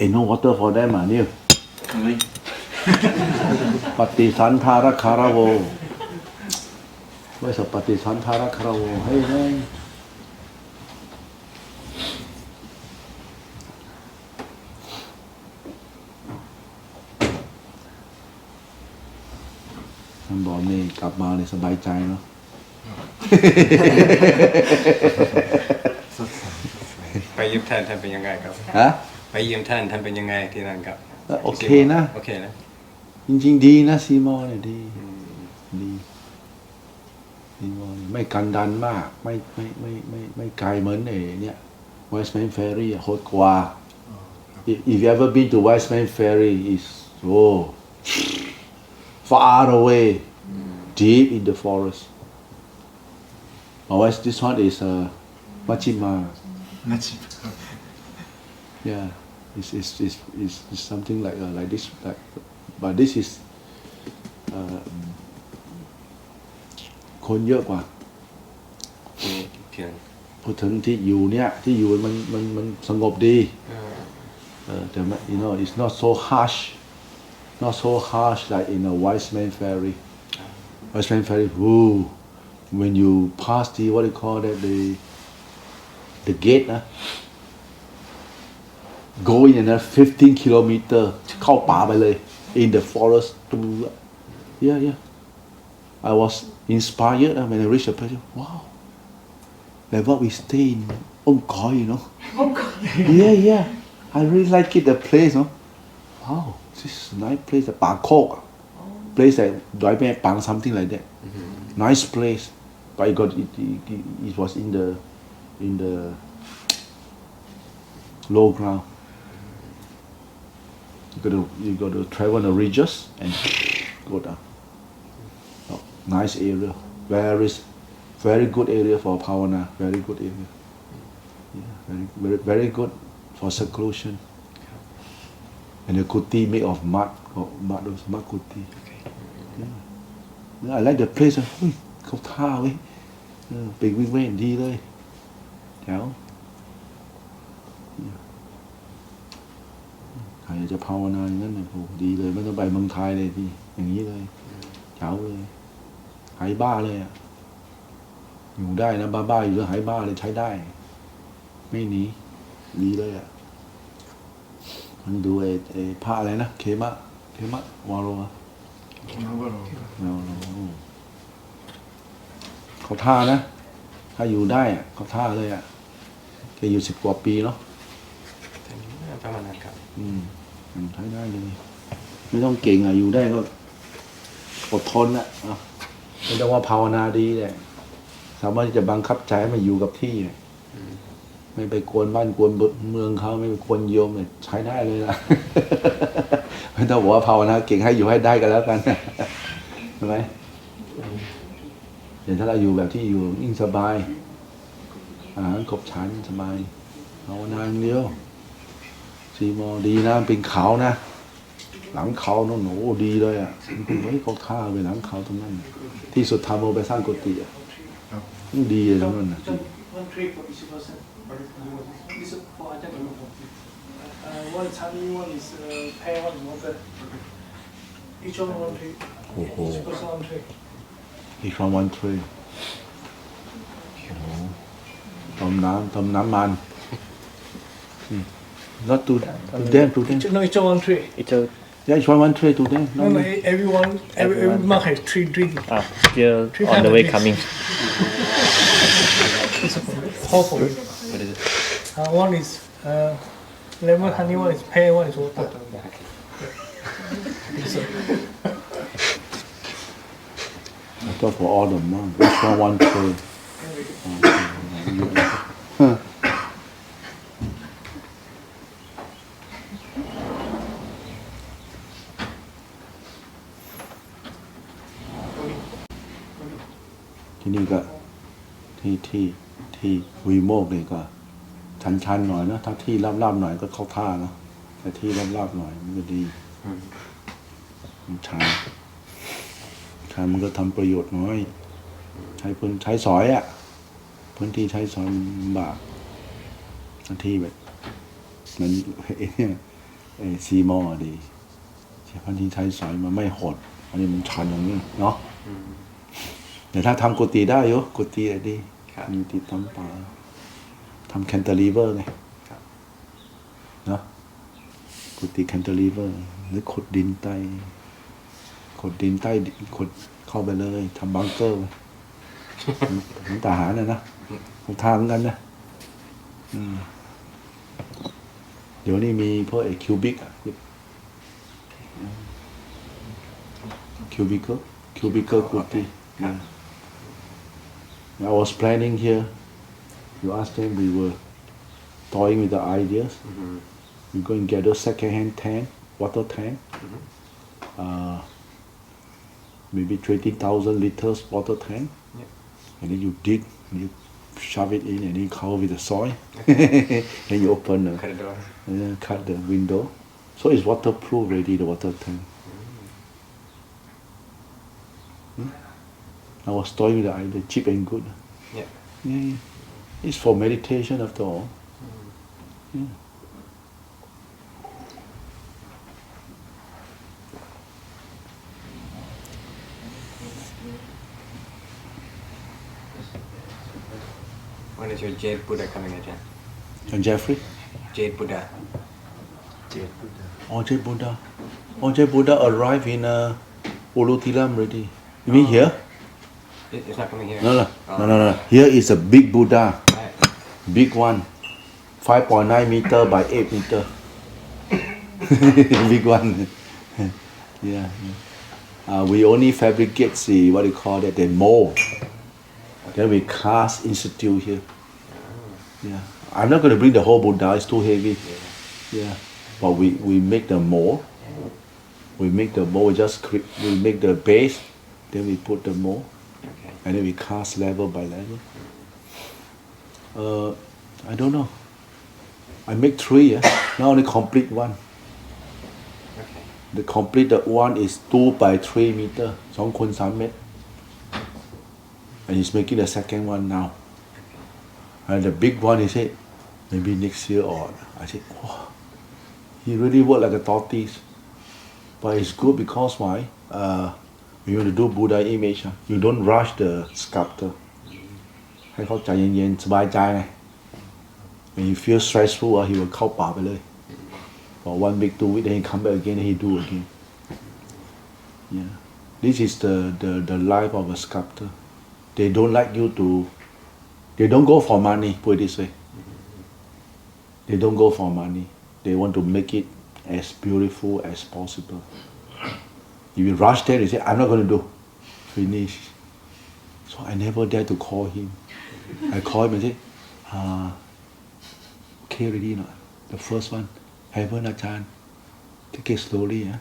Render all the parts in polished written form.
Ain't no water for them อ่ะเนี่ยปฏิสันทารคารโวไม่ใช่ปฏิสันทารคารโวเฮ้ยท่านบอกนี่กลับมาเนี่ยสบายใจเนาะไปเยี่ยมท่านเป็นยังไงครับฮะไปเยี่ยมท่านเป็นยังไงที่นั่นครับโอเคนะโอเคนะจริงๆดีนะซีมอลเนี่ยดีซีมอลไม่กันดันมากไม่ไกลเหมือนเนี่ย Westman Ferry โหดกว่า If you ever been to Westman Ferry is far away deep in the forest otherwise this one is Machima yeah it's something like this but this is คนเยอะกว่าพูดถึงที่อยู่เนี่ยที่อยู่มันสงบดีแต่ you know it's not so harsh like in a Wiseman Ferry when you pass the what do you call that the gate นะgoing in 15 kilometer เข้าป่าไปเลย in the forest yeah I was inspired when I reached the place wow like what we stay in Omkoi you know yeah I really like it the place no wow this is a nice place ป่าโคก place like ดอยแม่ปัง something like that nice place but it was in the low ground you got to travel the ridges and go down nice area very good area for Pavana very good area yeah, very good for seclusion and the kuti made of mud kuti yeah. I like the place เขาท่าเว้ยไปวิ่งเล่นดีเลยแถวใครจะภาวนาอย่างนั้นเนี่ยโหดีเลยไม่ต้องไปเมืองไทยเลยดีอย่างนี้เลยแถวเลยหายบ้าเลยอ่ะอยู่ได้นะบ้าอยู่แล้วหายบ้าเลยใช้ได้ไม่หนีดีเลยอ่ะมันดูไอ้ผ้าอะไรนะเคมะวาโรเขาท่านะถ้าอยู่ได้อ่ะเขาท่าเลยอ่ะแกอยู่10 กว่าปีเนาะประมาณนั้นครับใช้ได้เลยไม่ต้องเก่งอ่ะอยู่ได้ก็อดทนอ่ะไม่ต้องว่าภาวนาดีเลยสามารถที่จะบังคับใจให้มาอยู่กับที่ไม่ไปกวนบ้านกวนเมืองเขาไม่ไปกวนโยมเลยใช้ได้เลยนะไม่ต้องบอกว่าภาวนาเก่งให้อยู่ให้ได้กันแล้วกันใช่ไหมเดี๋ยวถ้าเราอยู่แบบที่อยู่ยิ่งสบายอาหารครบฉันสบายภาวนาอย่างเดียวซีมอดีนะเป็นเขานะหลังเขาโน่นโอ้ดีเลยอ่ะเฮ้ยเขาท่าไปหลังเขาตรงนั้นที่สุดทำโมไปสร้างกุฏิอ่ะดีเลยตรงนั้นนะone is honey, one is pear, one is water. Each one one tree. Each person one tree. Each one tree. ต้มน้ำมัน Not to them. No, each one tree. Yeah, each one tree to them. No, every monk has 3 trees. Still on the way coming. It's powerful. What is it? One is lemon honey, one is pear, one is water. I thought for all the monks, each one tree. ที่นี่ก็ที่วีโมกนี่ก็ชันๆหน่อยนะถ้าที่ราบๆหน่อยก็เข้าท่านะแต่ที่ราบๆหน่อยมันก็ดีชามันก็ทำประโยชน์น้อยใช้สอยอ่ะพื้นที่ใช้สอยมันลำบากที่แบบมัน ซีโมอดีใช้พันธีใช้สอยมันไม่หดอันนี้มันชันอย่างนี้เนาะแต่ถ้าทำกุฏิได้อยู่กุฏิดีมีติดทำป่าทำแคนเตอร์ลีเวอร์ไงเนาะกุฏิแคนเตอร์ลีเวอร์หรือขุดดินใต้ขุดเข้าไปเลยทำบังเกอร์ถึงทหารนะทางกันนะเดี๋ยวนี้มีพวกคิวบิกกุฏิI was planning here. You asked them, we were toying with the ideas. We go and gather second-hand tank, water tank. Maybe 20,000 liters water tank. Yeah. And then you dig, and you shove it in, and then you cover with the soil. Then you open the cut the window. So it's waterproof already, the water tank. I was toying with the idea, cheap and good. Yeah. It's for meditation after all. Yeah. When is your Jade Buddha coming, Ajahn? And Jeffrey? Jade Buddha. Oh, Jade Buddha arrived in Ulutilam already. You mean here? It's not coming here. No. Here is a big Buddha. Right. Big one. 5.9 meter by 8 meter. Big one. Yeah. We only fabricate the mold. Then we cast institute here. Yeah. I'm not going to bring the whole Buddha, it's too heavy. Yeah. But we make the mold. We make the mold, we make the base, then we put the mold. Okay. And then we cast level by level. I don't know. I make 3, now only complete 1. Okay. The completed one is 2 by 3 meter, 2 คูณ 3 เมตร. And he's making the second one now. And the big one, he said, maybe next year or, I said, wow, he really worked like a tortoise. But it's good because why? When you want to do Buddha image, you don't rush the sculptor. ให้เขาใจเย็นๆสบายใจไง When you feel stressful, he will เข้าป่าไปเลย For 1 week, 2 weeks, then he come back again, and he do again. Yeah, this is the life of a sculptor. They don't like you to. They don't go for money. Put it this way. They don't go for money. They want to make it as beautiful as possible. If you rush them, they say, "I'm not going to do." Finish. So I never dare to call him. I call him and say, "Okay, ready now. The first one, Heaven Ajahn. Take it slowly, yeah."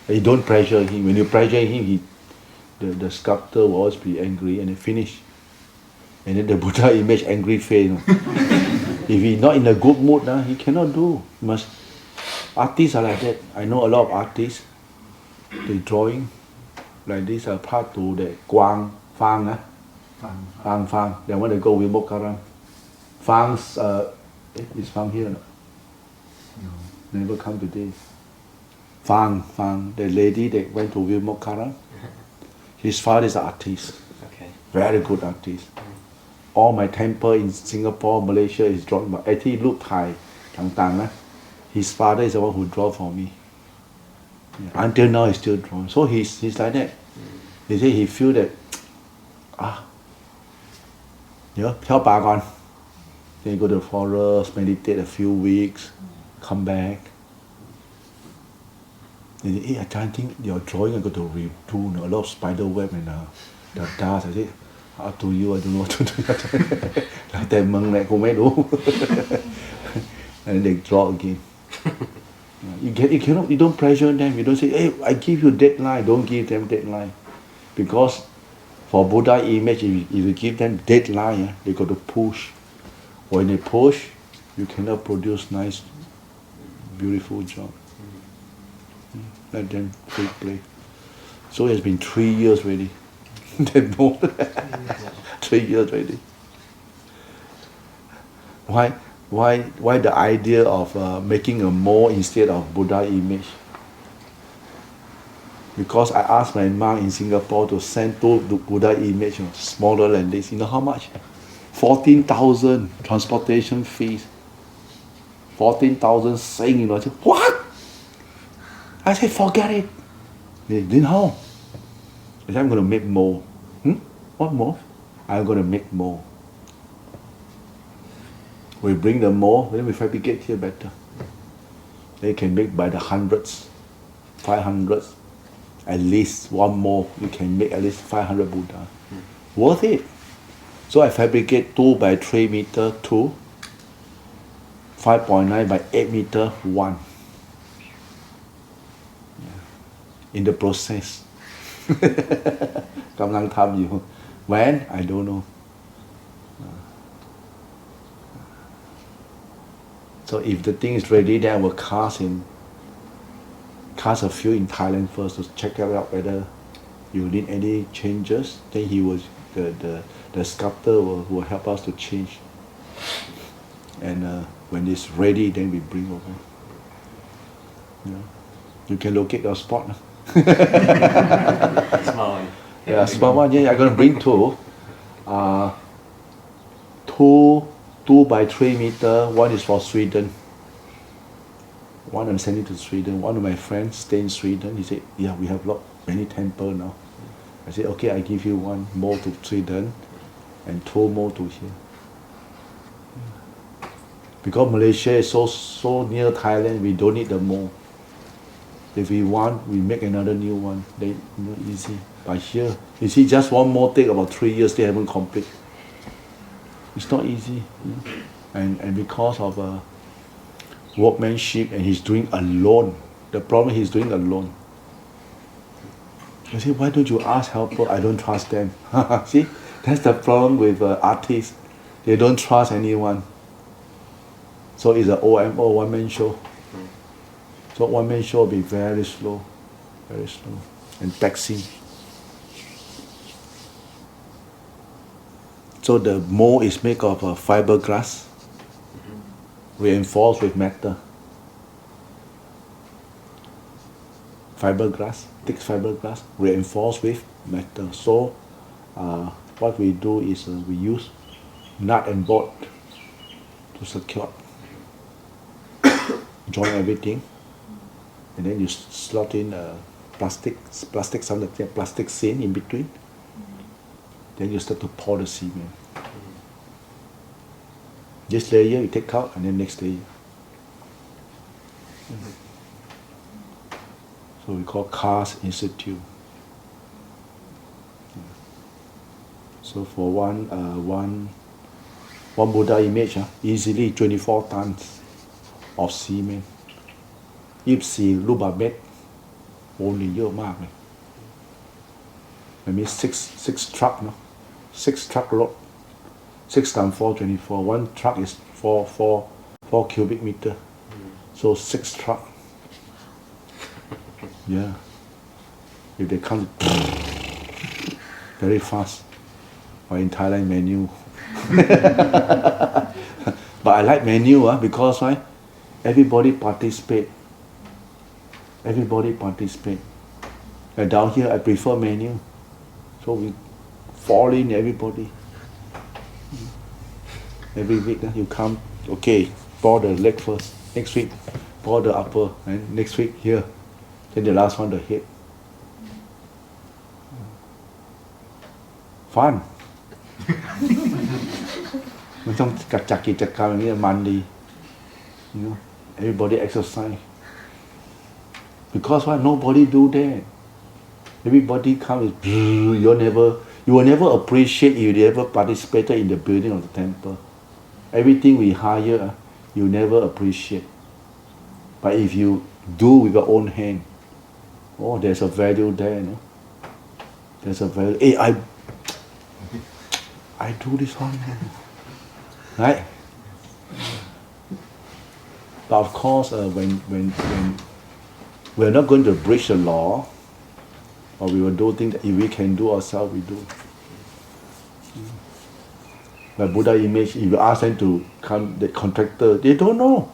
You don't pressure him. When you pressure him, the sculptor will always be angry and then finish. And then the Buddha image angry face. If he's not in a good mood, he cannot do. Artists are like that. I know a lot of artists. They drawing like this. Part to the Guang Fang. Fang. They want to go with Vomokkharam. Fang's is Fang here? No? Never come today. Fang. The lady that went to Vomokkharam. His father is an artist. Okay. Very good artist. All my temple in Singapore, Malaysia is drawn by ไอ้ที่รูปถ่ายต่างๆนะ His father is the one who draw for me. Yeah. Until now, he's still drawing. So he's like that. He say he feel that เดี๋ยวเข้าป่าก่อน Then go to the forest, meditate a few weeks, come back. And say, I don't think your drawing I got to redo a lot of spider web and the dust. I say, up to you, I don't know what to do. แล้วแต่มึงแหละกูไม่รู้ And they draw again. You don't pressure them. You don't say, hey, I give you deadline. Don't give them deadline. Because for Buddha image, if you give them deadline, they got to push. When they push, you cannot produce nice, beautiful job. Let them free play. So it's been 3 years already. They know 3 years already. Why the idea of making a mole instead of Buddha image? Because I asked my mom in Singapore to send two Buddha image, smaller than this. You know how much? 14,000 transportation fees. 14,000 saying, I said, what? I said, forget it. Then how? I said, I'm going to make more. What more? I'm going to make more. We bring the more, then we fabricate here better. They can make by the hundreds, 500s. At least one more, you can make at least 500 Buddha. Worth it. So I fabricate 2 by 3 meter, 2, 5.9 by 8 meter, 1. In the process. กำลังทำอยู่ When? I don't know. So if the thing is ready, then I will cast a few in Thailand first to check out whether you need any changes. Then he will, the sculptor will help us to change. And when it's ready, then we bring over. You can locate your spot. Small one. Yeah, small one. Yeah, I'm gonna bring 2. 2 by 3 meter. One is for Sweden. One I'm sending to Sweden. One of my friends stay in Sweden. He said, yeah, we have many temples now. I said, okay, I give you 1 more to Sweden and 2 more to here. Because Malaysia is so near Thailand, we don't need the more. If we want, we make another new one. Then easy. But here, you see, just 1 more take about 3 years. They haven't complete. It's not easy, and because of workmanship, and he's doing alone. The problem he's doing alone. You see, why don't you ask helper? I don't trust them. See, that's the problem with artists. They don't trust anyone. So it's an OMO, one-man show. So one-man show will be very slow, and taxing. So the mold is made of fiberglass, reinforced with metal. Fiberglass, thick fiberglass, reinforced with metal. So what we do is we use nut and bolt to secure, join everything, and then you slot in plastic seam in between. Then you start to pour the cement. This layer you take out, and then next layer. So we call cast institute. So for one Buddha image, easily 24 tons of cement. 24 ลูกบาศก์เมตร โอ้นี่เยอะมากเลย มันมี6 truck เนาะ 6 truck รถ 6 times 4 24. One truck is 4 cubic meter. So 6 truck. Yeah. If they come very fast. Or in Thailand, manual. But I like manual because why? Everybody participate. And down here, I prefer manual. So we fall in everybody. Every week you come, okay, pour the leg first. Next week, pour the upper, and next week here. Then the last one, the head. Fun. มันต้องจัดกิจกรรมอย่างนี้มันดี You know, everybody exercise. Because why? Nobody do that. Everybody come is you will never appreciate if you never participated in the building of the temple. Everything we hire, you never appreciate. But if you do with your own hand, oh, there's a value there, no? There's a value. Hey, I do this one, right? But of course, when we're not going to breach the law, or we will do things that if we can do ourselves, we do. Like Buddha image, if you ask them to come, the contractor, they don't know.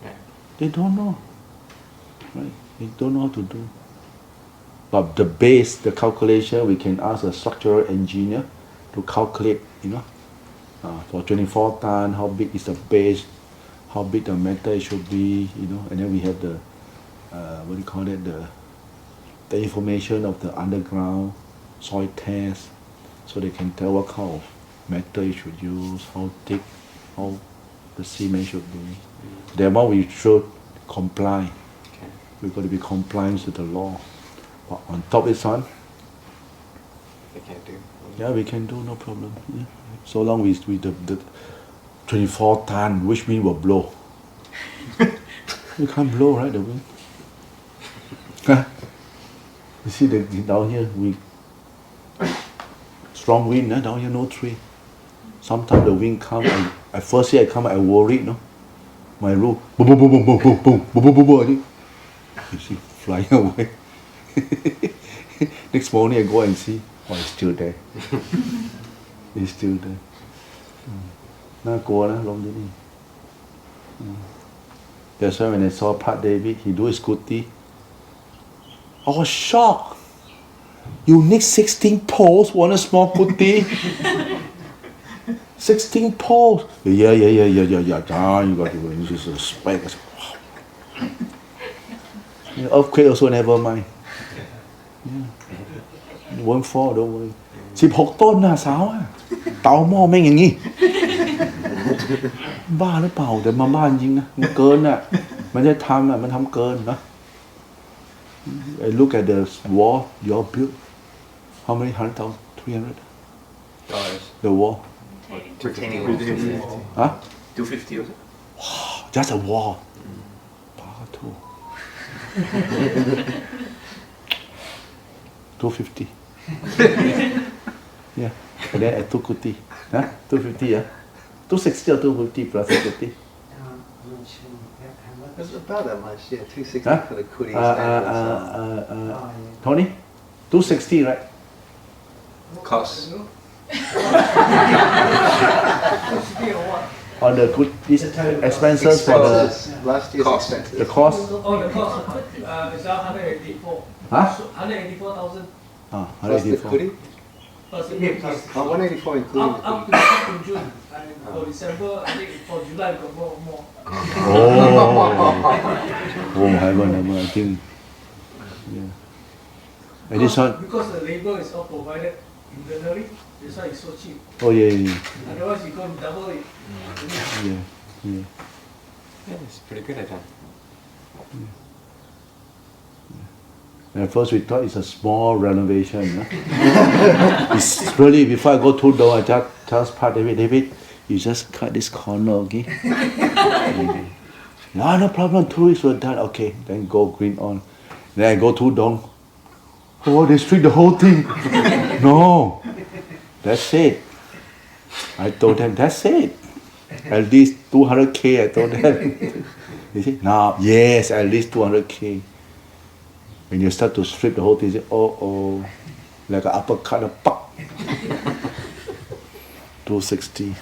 Yeah. They don't know. Right? They don't know how to do. But the base, the calculation, we can ask a structural engineer to calculate, for 24 ton, how big is the base, how big the metal should be, and then we have the, the information of the underground soil test, so they can tell what kind of metal you should use, how thick, how the cement should be. That one we should comply. Okay. We've got to be compliant to the law. But on top of this one, They can't do. yeah, we can do, no problem. Yeah. So long with the 24 ton, which wind will blow. You can't blow, right, the wind? Huh? You see down here, strong wind, down here no tree. Sometimes the wind come, at first year I come, I worried, no? My roof, boom, boom, boom, boom, boom, boom, boom, boom, boom, boom, boom. You see, flying away. Next morning I go and see, oh, it's still there. It's still there. น่ากลัวนะลมที่นี่ That's why when I saw Pat David, he do his scooty. I was shocked. You need 16 poles, want a small scooty? 16 poles. Yeah. John, you got to use a spec. Wow. Earthquake also never mind. Yeah. Won't fall, don't worry. 16 ต้นนะสาวอ่ะเตาหม้อแม่งอย่างงี้บ้าหรือเปล่าแต่มาบ้านจริงนะมันเกินอ่ะมันจะทำอ่ะมันทำเกินนะ I look at the wall you all built how many 100,000 300 Dollars. the wall Retaining wall. huh 250 or so. just a wall บ้าทู250 yeah and then I took kuti huh 250 yeah 260 or 250 plus 50 It's about that much, yeah. 260 huh for the cooties and Tony 260 right costs. on the good this expenses for the Last year's Cost. expenses. the cost Oh, the cost is 184. huh 184,000 Plus the 184 cootie? plus the gift. 184 including Up the to June. And for December, I think for July, we got more. oh heaven I think yeah and this one Because the labor is all provided internally, that's why it's so cheap. oh yeah Otherwise, you got double it. Yeah, it's pretty good at that. At first we thought it's a small renovation. It's really, before I go through door, I just part David, you just cut this corner, okay? No problem, 2 weeks were done. Okay, then go green on. Then I go through door. Oh, they streak the whole thing. No, that's it. I told them, that's it. At least 200K, I told them. You see, no, yes, at least 200K. When you start to strip the whole thing, you say, oh, like an uppercut, a pop. 260.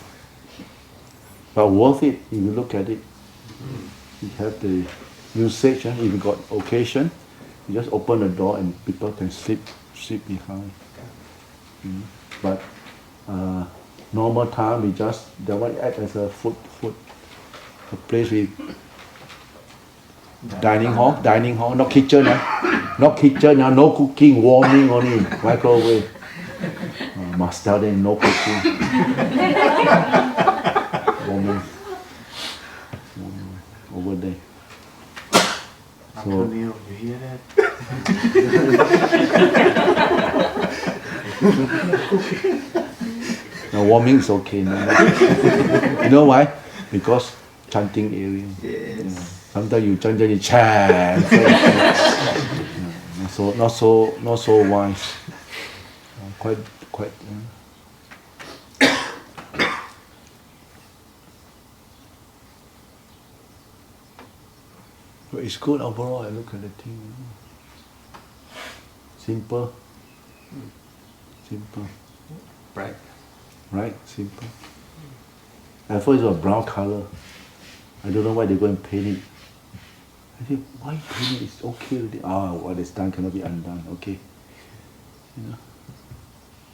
But worth it if you look at it. You have the usage, if you got occasion, you just open the door and people can sleep behind. But normal time, we just, that one act as a food, a place with dining hall, not kitchen, not kitchen, no cooking, warming only, microwave. Must tell them no cooking. Warming. Over there. So, Neil, you hear that? now warming is okay. No. You know why? Because chanting area. Yes. Sometimes you chant, you chant. Not so wise. Quite. But it's good overall. I look at the thing. Simple. Bright. right? Simple. At first it was brown color. I don't know why they go and paint it. I think, why paint it? It's okay already. What is done cannot be undone. Okay.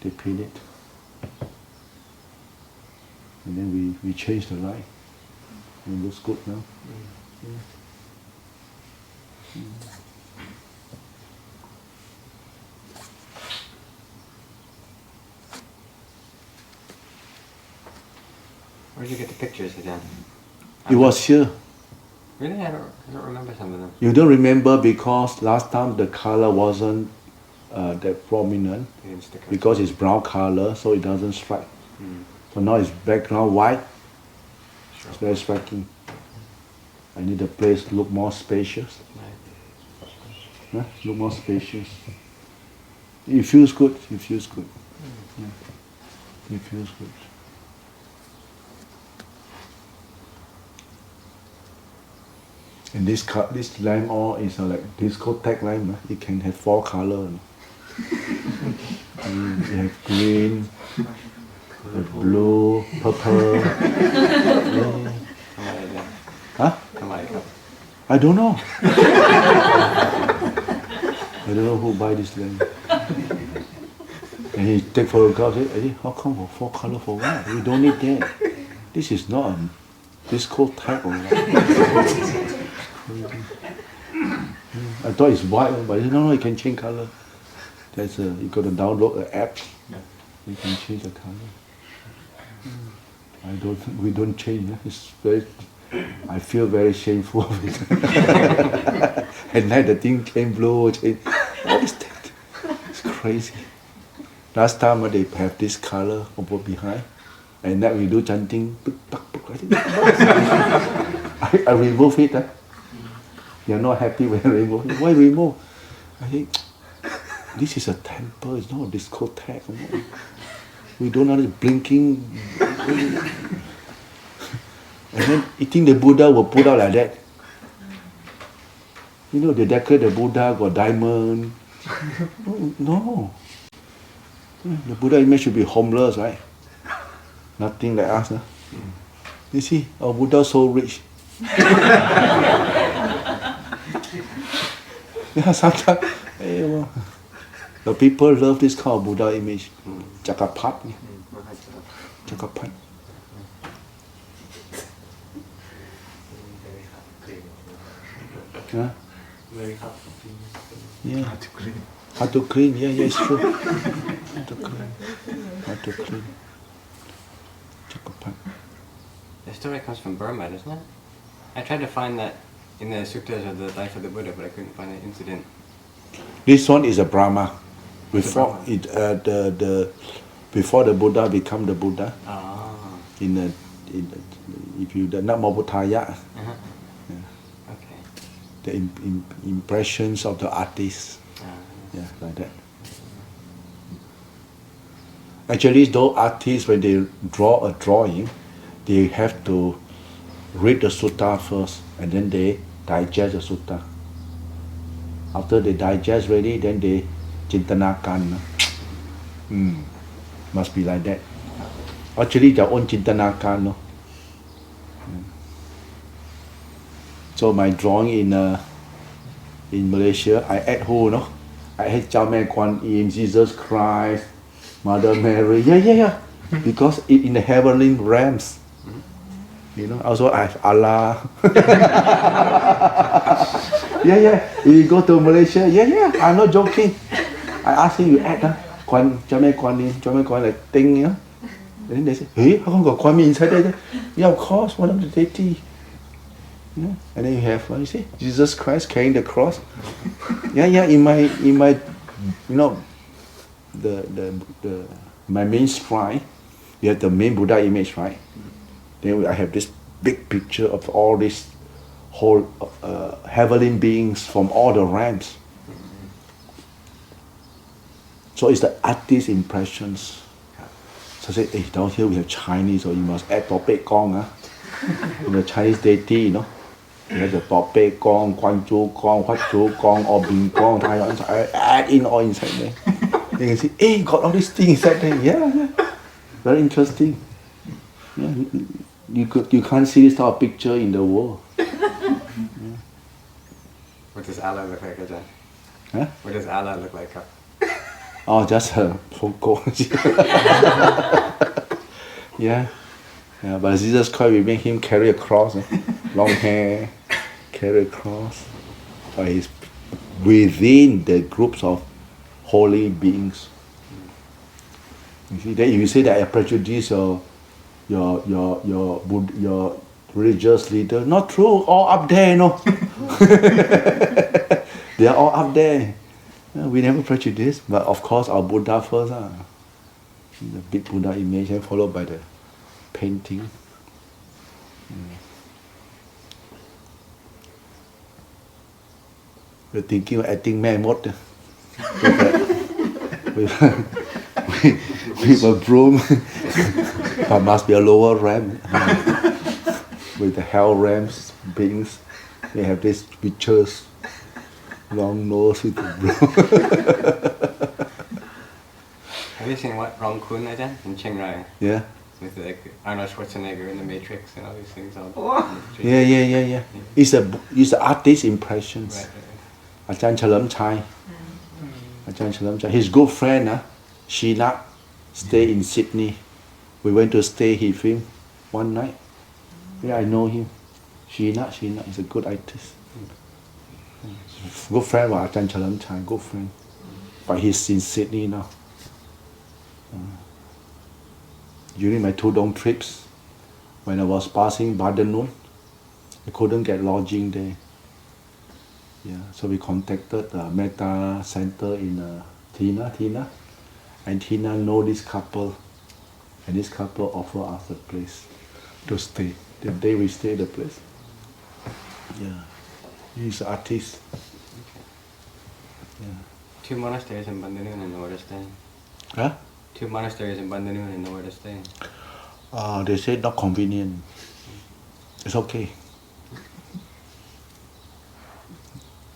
They paint it. And then we change the light. It looks good now. Where did you get the pictures, Ajahn? It was here. Really? I don't remember some of them. You don't remember because last time the color wasn't that prominent They didn't stick out. because it's brown color, so it doesn't strike. So now it's background white. Sure. It's very striking. I need the place to look more spacious. Right. Look more spacious. It feels good. It feels good. Yeah. It feels good. And this lamp all is like discotheque lamp. It can have 4 colors. You have green, blue, purple. Yeah. Huh? I don't know. I don't know who buy this lamp. And he take photographs. Say, how come for 4 colors for what? We don't need that. This is not a discotheque or what. I thought it's white, but no, you can change color. You got to download an app. You can change the color. We don't change. It's very. I feel very shameful of it. At night the thing came blue. What is that? It's crazy. Last time they have this color over behind, and then we do chanting. I remove it. You're not happy when I remove it. Why remove? I think this is a temple. It's not a discotheque. We don't have it blinking. And then you think the Buddha will put out like that? They decorate the Buddha, got diamond. No. The Buddha image should be homeless, right? Nothing like us. Huh? You see, our Buddha is so rich. Yeah, sometimes the people love this kind of Buddha image. Chakapat. Chakapat. Huh? Very hard to clean. Yeah. Hard to clean. Hard to clean, yeah, it's true. Hard to clean. Hard to clean. Chakapat. The story comes from Burma, doesn't it? I tried to find that in the suttas of the life of the Buddha, but I couldn't find an incident. This one is a Brahma. Before before the Buddha become the Buddha. If you the Namo Buddhaya. Okay. The impressions of the artist. Yeah, like that. Actually, those artists, when they draw a drawing, they have to read the sutta first, and then they digest the sutta. After they digest ready, then they chintanakan. Must be like that. Actually, their own chintanakan. No? So my drawing in Malaysia, I add who, no? I add Chao Mei Kuan Yin, Jesus Christ, Mother Mary. Yeah. Because in the heavenly realms. Also I have Allah. Yeah. You go to Malaysia, I'm not joking. I ask him, you add Chao Mei Kuan Yin, like thing, And then they say, hey, how come got Kuan Yin inside there? Yeah, of course, one of the deity. And then you have, you see, Jesus Christ carrying the cross. In my my main shrine, you have the main Buddha image, right? Then I have this big picture of all these whole heavenly beings from all the realms. So it's the artist's impressions. So I say, hey, down here we have Chinese, so you must add Tope Gong. The Chinese deity, you have the Tope Gong, Guan Zhu Gong, Huat Zhu Gong, or Bing Gong, I add in all inside there. You can see, hey, got all these things inside there. Yeah. very interesting. Yeah, you can't see this type of picture in the world. What does Allah look like, Ajahn? Huh? What does Allah look like? Oh, just a photo. Yeah. Yeah, but Jesus Christ, we make him carry a cross, long hair, carry a cross. But he's within the groups of holy beings. You see, then if you say that I prejudice your religious leader, not true, all up there, no. They are all up there. We never prejudice, but of course our Buddha first, the big Buddha image, and followed by the painting. We're thinking of adding Mae Mot with a broom, but must be a lower ram. With the hell rams beings, they have these witches, long nose with the broom. Have you seen what Rong Kun, Ajahn, in Chiang Rai? Yeah. With like Arnold Schwarzenegger in the Matrix and all these things. Yeah. It's an artist's impressions. Right. Ajahn Chalam Chai. His good friend, Sheena, stay in Sydney. We went to stay with him one night. Yeah, I know him. Sheena is a good artist. Good friend was Ajahn Chalam Chai, good friend. But he's in Sydney now. During my Tudong trips, when I was passing Badanun, I couldn't get lodging there. Yeah, so we contacted the Metta Center in Tina, and Tina know this couple, and this couple offer us a place to stay. The day we stay at the place. Yeah, he's an artist. Yeah. 2 monasteries in Bandanoon and nowhere to stay. Huh? 2 monasteries in Bandanoon and nowhere to stay. They say not convenient. It's okay.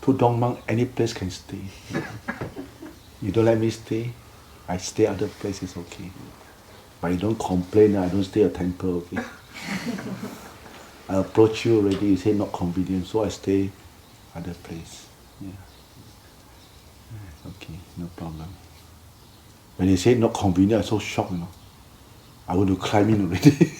Tudong monk, any place can stay. You don't let me stay, I stay other place, it's okay. But you don't complain, I don't stay at temple, okay? I approach you already, you say not convenient, so I stay other place. Yeah. Okay, no problem. When they say not convenient, I'm so shocked, I want to climb in already.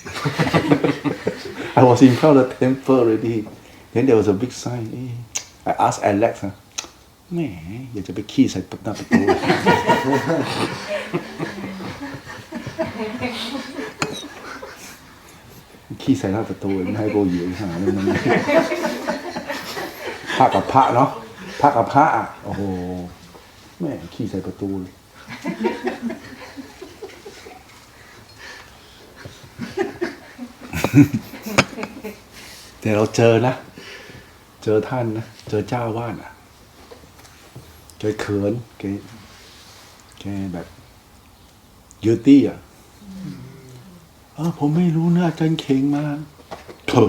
I was in front of the temple already. Then there was a big sign. I asked Alex, แหมอยากจะไปขี้ใส่หน้าประตู ขี้ใส่หน้าประตูไม่ให้โบเหยียบหาเลยมันพระกับพระเนาะพระกับพระอ่ะโอ้โหแม่ขี้ใส่ประตูเลยแต่เราเจอนะเจอท่านนะเจอเจ้าวาดอ่ะแกเขินแกแบบยูตี้อ่ะผมไม่รู้นะอาจารย์เข่งมาโธ่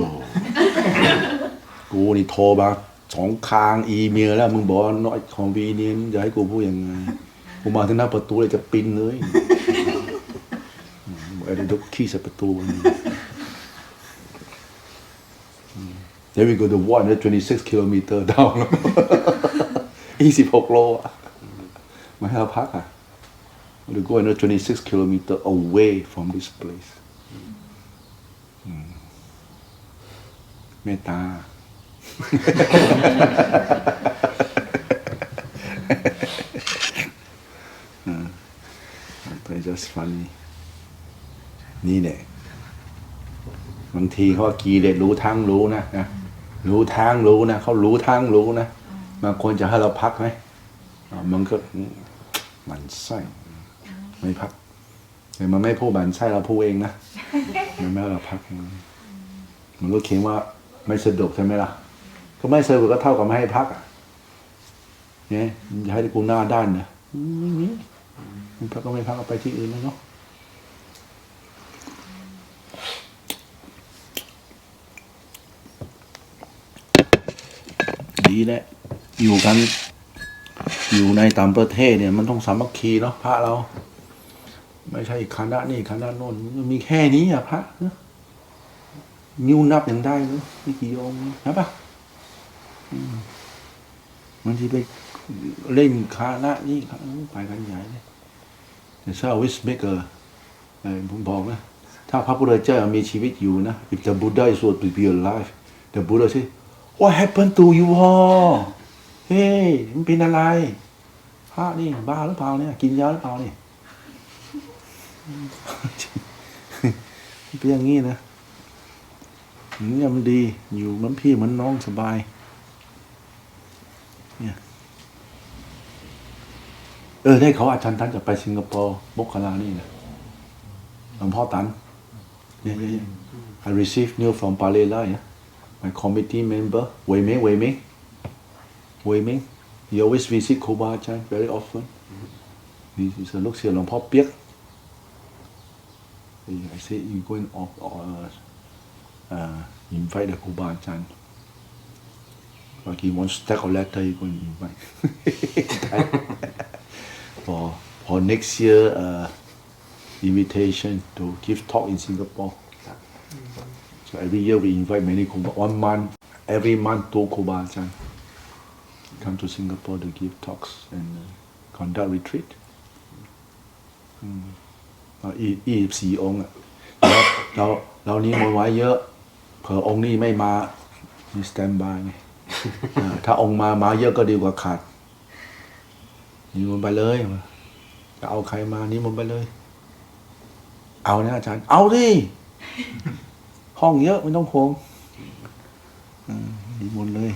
กูนี่โทรมา2 ครั้งอีเมลแล้วมึงบอกว่าน้อยของวีนี้จะให้กูพูดยังไงกูมาที่หน้าประตูเลยจะปินเลยไอ้ดุกขี้ใส่ประตูThen we go to 126 kilometers down 26 โลอ่ะมาให้เราพักอ่ะ we go 126 kilometers away from this place เมตตา It's just funny นี่แหละบางทีเขาว่ากีเลสรู้ทั้งรู้นะรู้ทั้งรู้นะเขารู้ทั้งรู้นะบางคนจะให้เราพักไหมมันก็หมั่นไส้ไม่พักแต่มันไม่พูดหมั่นไส้เราพูดเองนะมันไม่ให้เราพักมันก็เขียนว่าไม่สะดวกใช่ไหมล่ะก็ไม่สะดวกก็เท่ากับไม่ให้พักอ่ะเนี่ยจะให้กูหน้าด้านนะไม่พักก็ไม่พักเอาไปที่อื่นนะเนาะดีแหละอยู่กันอยู่ในต่างประเทศเนี่ยมันต้องสามัคคีเนาะพระเรา ไม่ใช่คณะนี่คณะโน้นมีแค่นี้อ่ะพระนิ้วนับยังได้เลยไม่กี่องค์ใช่ปะบางทีไปเล่นคณะนี่ไปกันใหญ่เลยแต่ถ้าวิสเมเกอร์ผมบอกนะถ้าพระพุทธเจ้ามีชีวิตอยู่นะ if the Buddha is to be alive the Buddha say what happened to you all เฮ้ยมันเป็นอะไรพระนี่บ้าหรือเปล่าเนี่ยกินยาหรือเปล่านี่เป็นอย่างนี้นะเนี่ยมันดีอยู่เหมือนพี่เหมือนน้องสบายเนี่ยได้เขาอาจารย์ท่านจะไปสิงคโปร์มกขลานี่นะหลวงพ่อตันเนี่ย I received news from Palela my committee member Wei Ming he always visit Kuba Ajahn very often he is a ลูกศิษย์หลวงพ่อเปียกI say you going off invite the Kuba Ajahn like he wants stack of letter you going invite for next year invitation to give talk in Singapore so every year we invite many Kuba 1 month every month 2 Kuba Ajahn come to Singapore to give talks and conduct retreat 24 องค์เรานี้มนต์ไว้เยอะเผื่อองค์นี้ไม่มามีสแตนบายไงถ้าองค์มาเยอะก็ดีกว่าขาดนิมนต์ไปเลยจะเอาใครมานิมนต์ไปเลยเอานะอาจารย์เอาดิห้องเยอะไม่ต้องห่วงนิมนต์เลย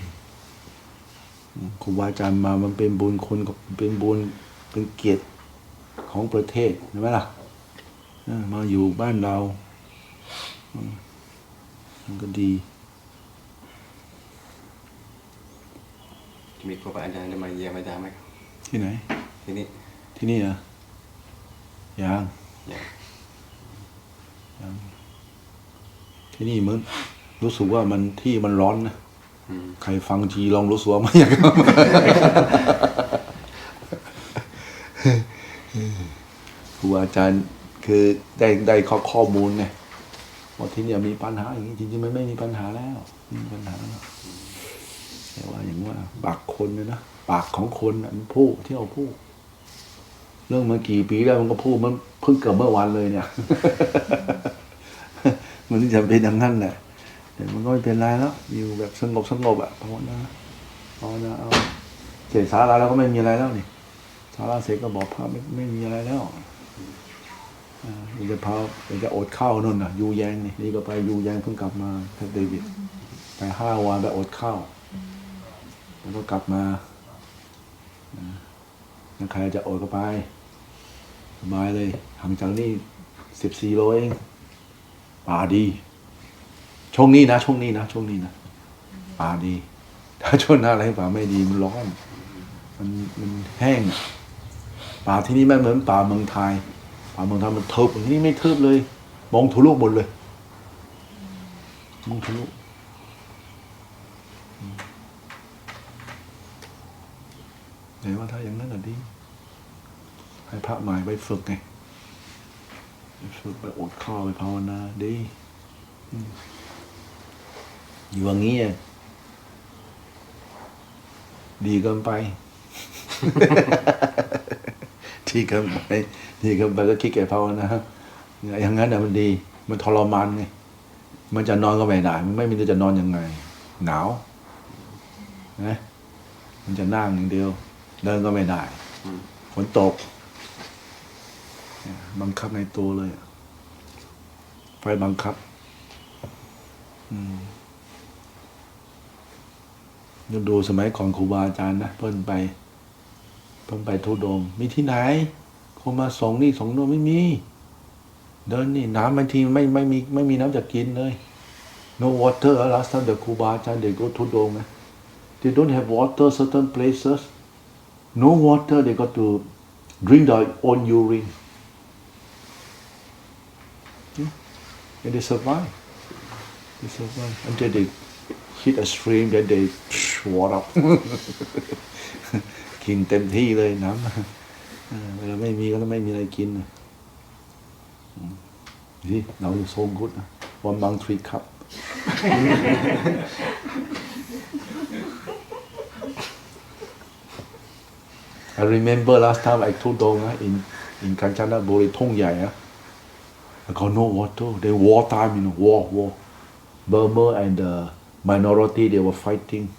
ครูบาอาจารย์มามันเป็นบุญคนเป็นบุญเป็นเกียรติของประเทศใช่ไหมล่ะมาอยู่บ้านเรามันก็ดีจะมีครูบาอาจารย์จะมาเยี่ยมอาจารย์ไหมครับที่ไหนที่นี่เหรอยังที่นี่มึงรู้สึกว่ามันที่มันร้อนนะใครฟังทีลองรู้สึกว่าไม่อยากครูอาจารย์คือได้ข้อมูลไงว่าที่นี่มีปัญหาอย่างนี้จริงๆมันไม่มีปัญหาแล้วมีปัญหาแล้วแต่ว่าอย่างว่าปากคนเนี่ยนะปากของคนมันพูดเที่ยวพูดเรื่องมากี่ปีแล้วมันก็พูดมันเพิ่งเกิดเมื่อวานเลยเนี่ยมันจะเป็นอย่างนั้นแหละแต่มันก็ไม่เป็นไรแล้วอยู่แบบสงบอ่ะภาวนาเอาเสร็จศาลาแล้วก็ไม่มีอะไรแล้วนี่ศาลาเสร็จก็บอกพระไม่มีอะไรแล้วจะจะอดข้าวนู่นน่ะยูแยงนี่ก็ไปยูแยงเพิ่งกลับมาท่านเดวิดไป5 วันไปอดข้าวแล้วก็กลับมาใครจะอดก็ไปสบายเลยห่างจากนี่14 โลเองป่าดีช่วงนี้นะป่าดีถ้าช่วงหน้าอะไรป่าไม่ดีมันร้อนมันแห้งป่าที่นี่ไม่เหมือนป่าเมืองไทยมันทึบที่นี่ไม่ทึบเลยมองทะลุหมดเลยมองทะลุแต่ว่าถ้าอย่างนั้นก็ดีให้พระใหม่ไปฝึกไงไปอดข้าวไปภาวนาดีอยู่อย่างนี้ดีเกินไปที่เกินไปก็คิดแก่ภาวนาอย่างนั้นมันดีมันทรมานไงมันจะนอนก็ไม่ได้มันไม่มีจะนอนยังไงหนาวนะมันจะนั่งอย่างเดียวเดินก็ไม่ได้ฝนตกบังคับในตัวเลยไฟบังคับดูสมัยของครูบาอาจารย์นะเพิ่นไปทุดงมีที่ไหนคนมาส่งนี่ส่งโน่นไม่มีเดินนี่น้ำบางทีไม่มีน้ำจะกินเลย no water last time the ครูบาอาจารย์ they go ทุดงนะ they don't have water certain places no water they got to drink their own urine and they survive until they hit a stream then they water up กินเต็มที่เลยน้ำเวลาไม่มีก็ไม่มีอะไรกิน See, now you're so good. 1 month 3 cup. I remember last time I told Dong in Kanchanaburi, Thong Yai, I got no water. They war time, war. Burma and the minority, they were fighting.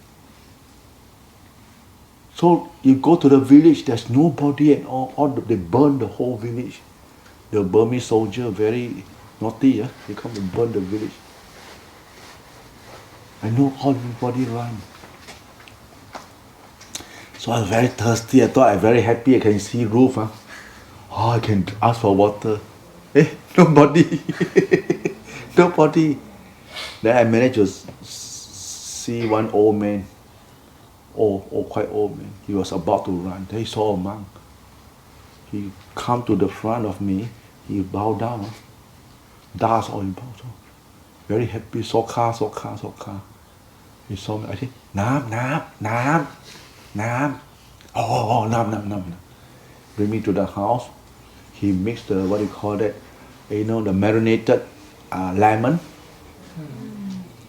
So you go to the village, there's nobody at all. They burn the whole village. The Burmese soldier very naughty, they come and burn the village. I know everybody run. So I was very thirsty. I thought I'm very happy. I can see roof. Oh, I can ask for water. Nobody. Nobody. Then I managed to see one old man. Quite old man. He was about to run. Then he saw a monk. He come to the front of me. He bowed down. Das all he bowed down. Very happy. Soka. He saw me. I think, Nam. Oh, Nam. Bring me to the house. He mixed the, what do you call that? The marinated lemon.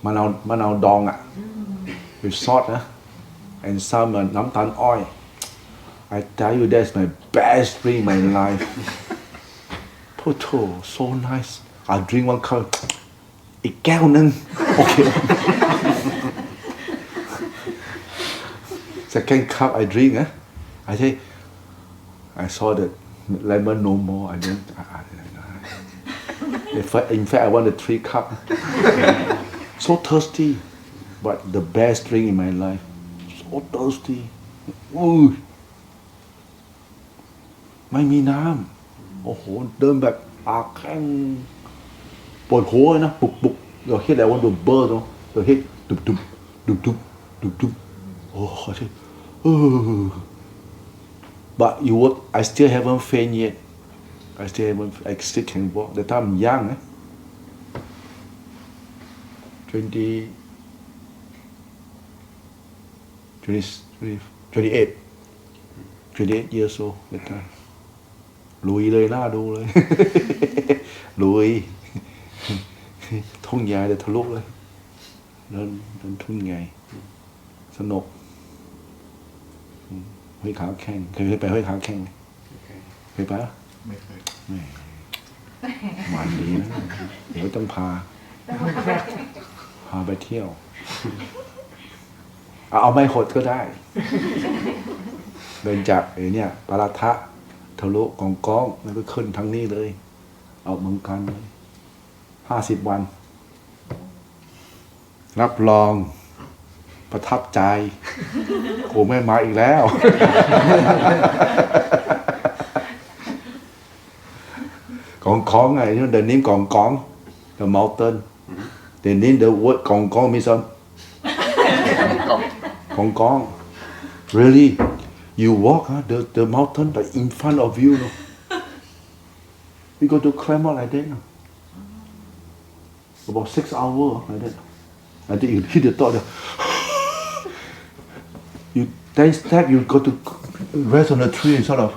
Manao dong with salt and some nam tan oil. I tell you, that's my best drink in my life. Poto, so nice. I drink 1 cup. อีกแก้วนึง Okay. Second cup I drink. I say, I saw that lemon no more. I don't. In fact, I wanted 3 cups. So thirsty, but the best drink in my life. So thirsty. Ooh. ไม่มีน้ำโอ้โหเดินแบบปากแข็งปวดหัวนะปุกเราเฮ็ดอะไรวันดูเบอร์เนาะเราเฮ็ดดุบโอ้ขอโทษbut you work I still haven't faint yet I still can walk the time I'm young 28 years old that time ลุยเลยน่าดูเลย ลุย ทุ่งใหญ่แต่ทะลุเลยเดินทุ่งใหญ่สนุกห้วยขาแข้งเคยไปห้วยขาแข้งเคยไปปะไม่เคยมันดีนะเดี๋ยวต้องพาไปเที่ยวเอาไม่หดก็ได้เดินจากปาราทะทะลุกองก้องแล้วก็ขึ้นทางนี้เลยเอาเมืองกันเลย50 วันรับรองประทับใจโอ้แม่มาอีกแล้วกองก้องไงนี่ the name กองก้อง the mountain the name the word กองก้อง means กองก้อง really you walk the mountain like in front of you we go to climb out like that about 6 hours like that I think you hit the top you 10 step you go to rest on the tree and sort of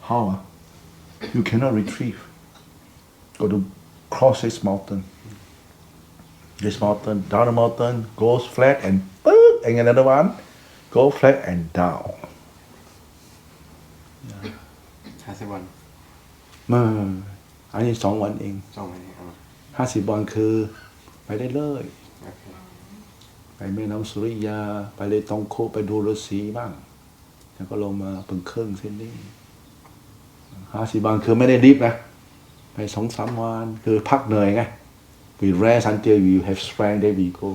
how you cannot retrieve go to cross this mountain down the mountain goes flat and another one go flat and down 50 วันอันนี้2 วันเอง2 วันเอง50 วันคือไปได้เลยไปแม่น้ำสุริยาไปเลยตองโคไปดูฤาษีบ้างแล้วก็ลงมาเป็นเครื่องเส้นนี้50 วันคือไม่ได้รีบนะไป 2-3 วันคือพักเหนื่อยไง we rest until we have strength then we go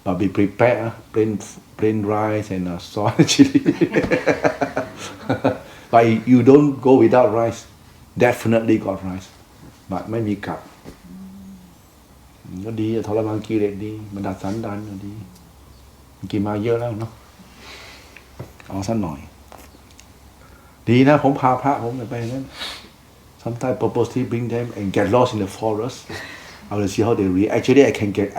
but be prepared plain rice and salt chili but you don't go without rice definitely got rice but ไม่มีกลับก็ดีทรมานกิเลสดีบรรดาสันดานก็ดีกินมาเยอะแล้วเนาะเอาสักหน่อยดีนะผมพาพระผมไปนั้น sometimes purposely bring them and get lost in the forest I will see how they react actually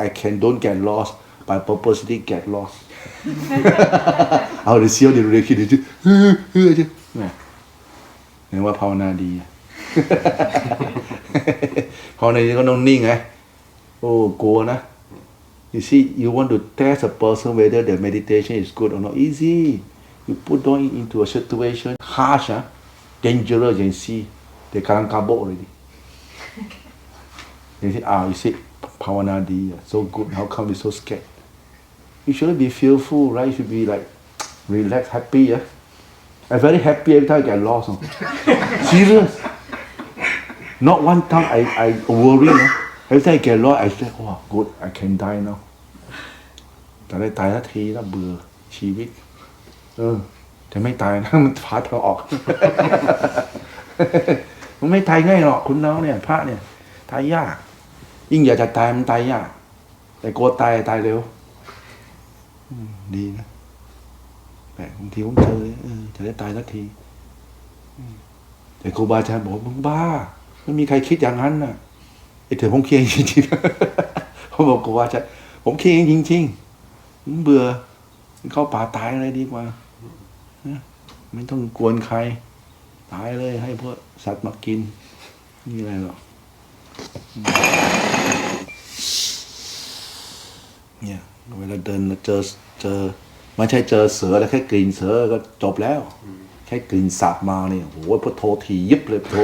I can don't get lost but purposely get lost I will see how they react ห็นว่าภาวนาดี ภาวนาดีก็ต้องนิ่งไงโอ้กลัวนะ you see you want to test a person whether the meditation is good or not easy you put them into a situation harsh dangerous you see they กำลังกาโบ already you see ภาวนาดี so good how come you so scared you shouldn't be fearful right you should be like relaxed happy I'm very happy every time I get lost serious not one time I worry every time I get lost I say oh good I can die now แต่ได้ตายทันทีแล้วเบื่อชีวิตจะไม่ตายนะมันพาเธอออก มันไม่ตายง่ายหรอกคุณน้องเนี่ยพระเนี่ยตายยากยิ่งอยากจะตายมันตายยากแต่กลัวตายเร็วดีนะแต่บางทีผมเจอจะได้ตายสักทีแต่ครูบาอาจารย์บอกมึงบ้าไม่มีใครคิดอย่างนั้นน่ะไอ้เถอะผมเครียดจริงๆเขาบอกครูบาอาจารย์ผมเครียดจริงๆเบื่อเข้าป่าตายอะไรดีกว่าไม่ต้องกวนใครตายเลยให้พวกสัตว์มากินนี่อะไรหรอกเนี่ยเวลาเดินเจอไม่ใช่เจอเสือแล้วแค่กลิ่นเสือก็จบแล้วแค่กลิ่นสัตว์มาเนี่ยโอ้โหพุทโธถี่ยิบเลยโธ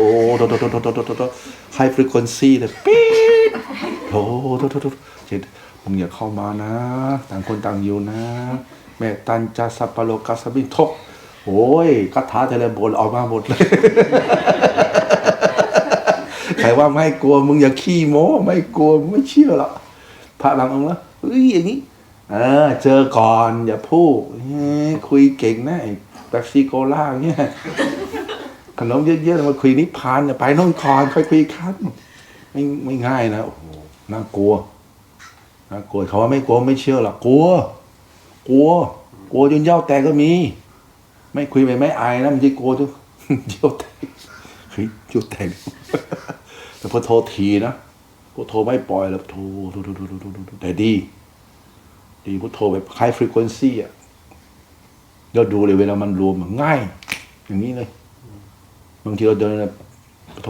ไฮฟรีควนซีเลยปี๊ดโธเจ็ดมึงอย่าเข้ามานะต่างคนต่างอยู่นะแม่ตันจะสัปปะโลกัสบินทกโอ้ยคาถาเทเลโบนออกมาหมดเลยใครว่าไม่กลัวมึงอย่าขี้โม้ไม่กลัวไม่เชื่อหรอกพระบางองค์แล้วเฮ้ยอย่างนี้เจอก่อนอย่าพูดคุยเก่งนะแบบซีโกล่าเนี่ยขนมเยอะๆมาคุยนิพพานไปน้องคอนค่อยคุยกันไม่ง่ายนะโอ้โหน่ากลัวเขาว่าไม่กลัวไม่เชื่อหรอกกลัวจนเย้าแตกก็มีไม่คุยไม่อายนะมันจะกลัวจนเย้าแตกเฮ้ยเย้าแตกแต่พอโทรทีนะพอโทรไม่ปล่อยแล้วโทรแต่ดีพุทโธแบบ high frequency เราดูเลยเวลามันรวมง่ายอย่างนี้เลยบางทีเราเดินพุทโธ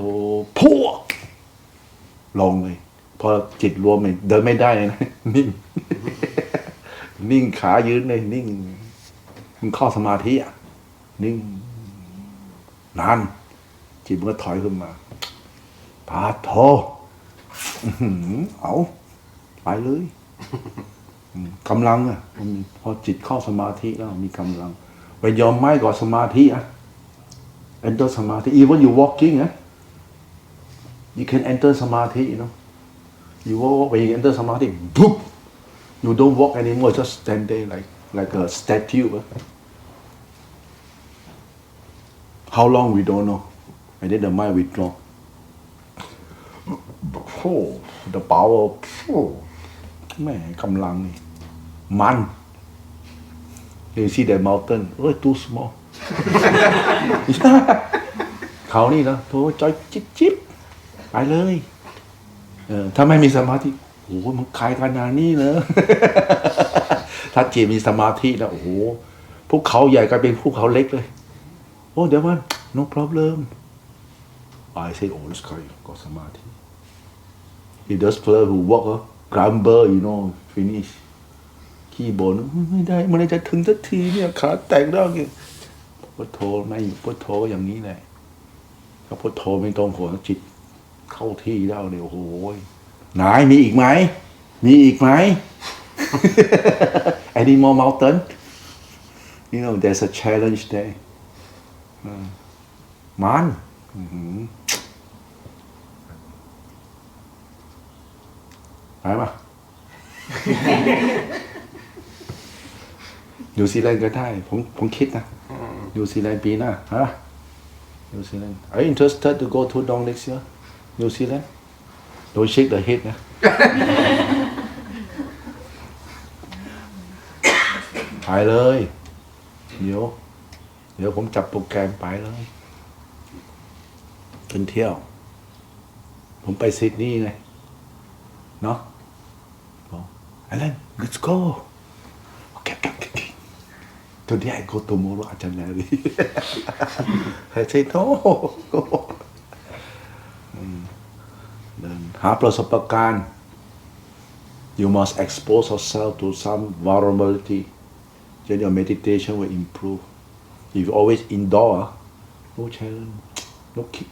พัวลงเลยพอจิตรวมเดินไม่ได้เลยนะนิ่งขายืนเลยนิ่งมันเข้าสมาธินิ่งนานจิตมันก็ถอยขึ้นมาปาโธเอาไปเลยกำลังพอจิตเข้าสมาธิแล้วมีกำลังไปยอมไม่ก่อนสมาธิenter สมาธิ even you walking you can enter สมาธิyou walk when you enter สมาธิ boop you don't walk anymore just stand there like a statue how long we don't know and then the mind withdraw the power แม่กำลังนี่มัน you see that mountain too small เขานี่นะโถจอยจิ๊บไปเลยถ้าไม่มีสมาธิโอ้โหมันขายขนาดนี้เลย ถ้าจิตมีสมาธินะโอ้โหภูเขาใหญ่กลายเป็นภูเขาเล็กเลยโอ้เดี๋ยวมัน no problem I say this guy got สมาธิ he does player who walk grumble finish ขี้บ่นไม่ได้มันจะถึงสักทีเนี่ยขาแตกแล้วเนี่ยพุทโธไม่พุทโธก็อย่างนี้แหละถ้าพุทโธไม่ตรงหัวจิตเข้าที่แล้วเนี่ยโอ้โหไหนมีอีกไหมany more mountain there's a challenge there มันไปป่ะนิวซีแลนด์ก็ได้ผมคิดนะนิวซีแลนด์ปีหน้านิวซีแลนด์ Are you interested to go to Dong next year New Zealand don't shake the head นะไปเลยเดี๋ยวผมจับโปรแกรมไปเลยเป็นเที่ยวผมไปซิดนีย์ไงเนาะAlan let's go okay today I go tomorrow Ajahn Mary I say no เดินหาประสบการณ์ you must expose yourself to some vulnerability then your meditation will improve if you always indoor no challenge no kick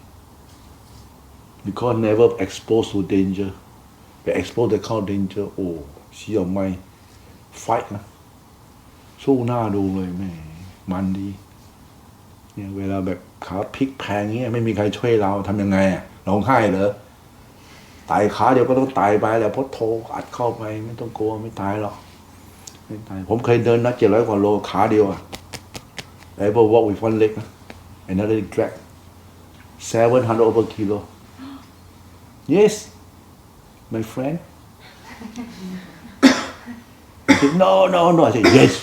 because never exposed to danger but exposed to kind of danger oh เชี่ยวไม่ fight นะสู้หน้าดูเลยแม่มันดีเนี่ยเวลาแบบขาพลิกแพงเงี้ยไม่มีใครช่วยเราทำยังไงร้องไห้เหรอตายขาเดี๋ยวก็ต้องตายไปแล้วเพราะโทอัดเข้าไปไม่ต้องกลัวไม่ตายหรอกไม่ตายผมเคยเดินนะ700 กว่าโลขาเดียวอะ I ever walk with one leg นะ another leg drag 700 over kilo yes my friend I said, no I said yes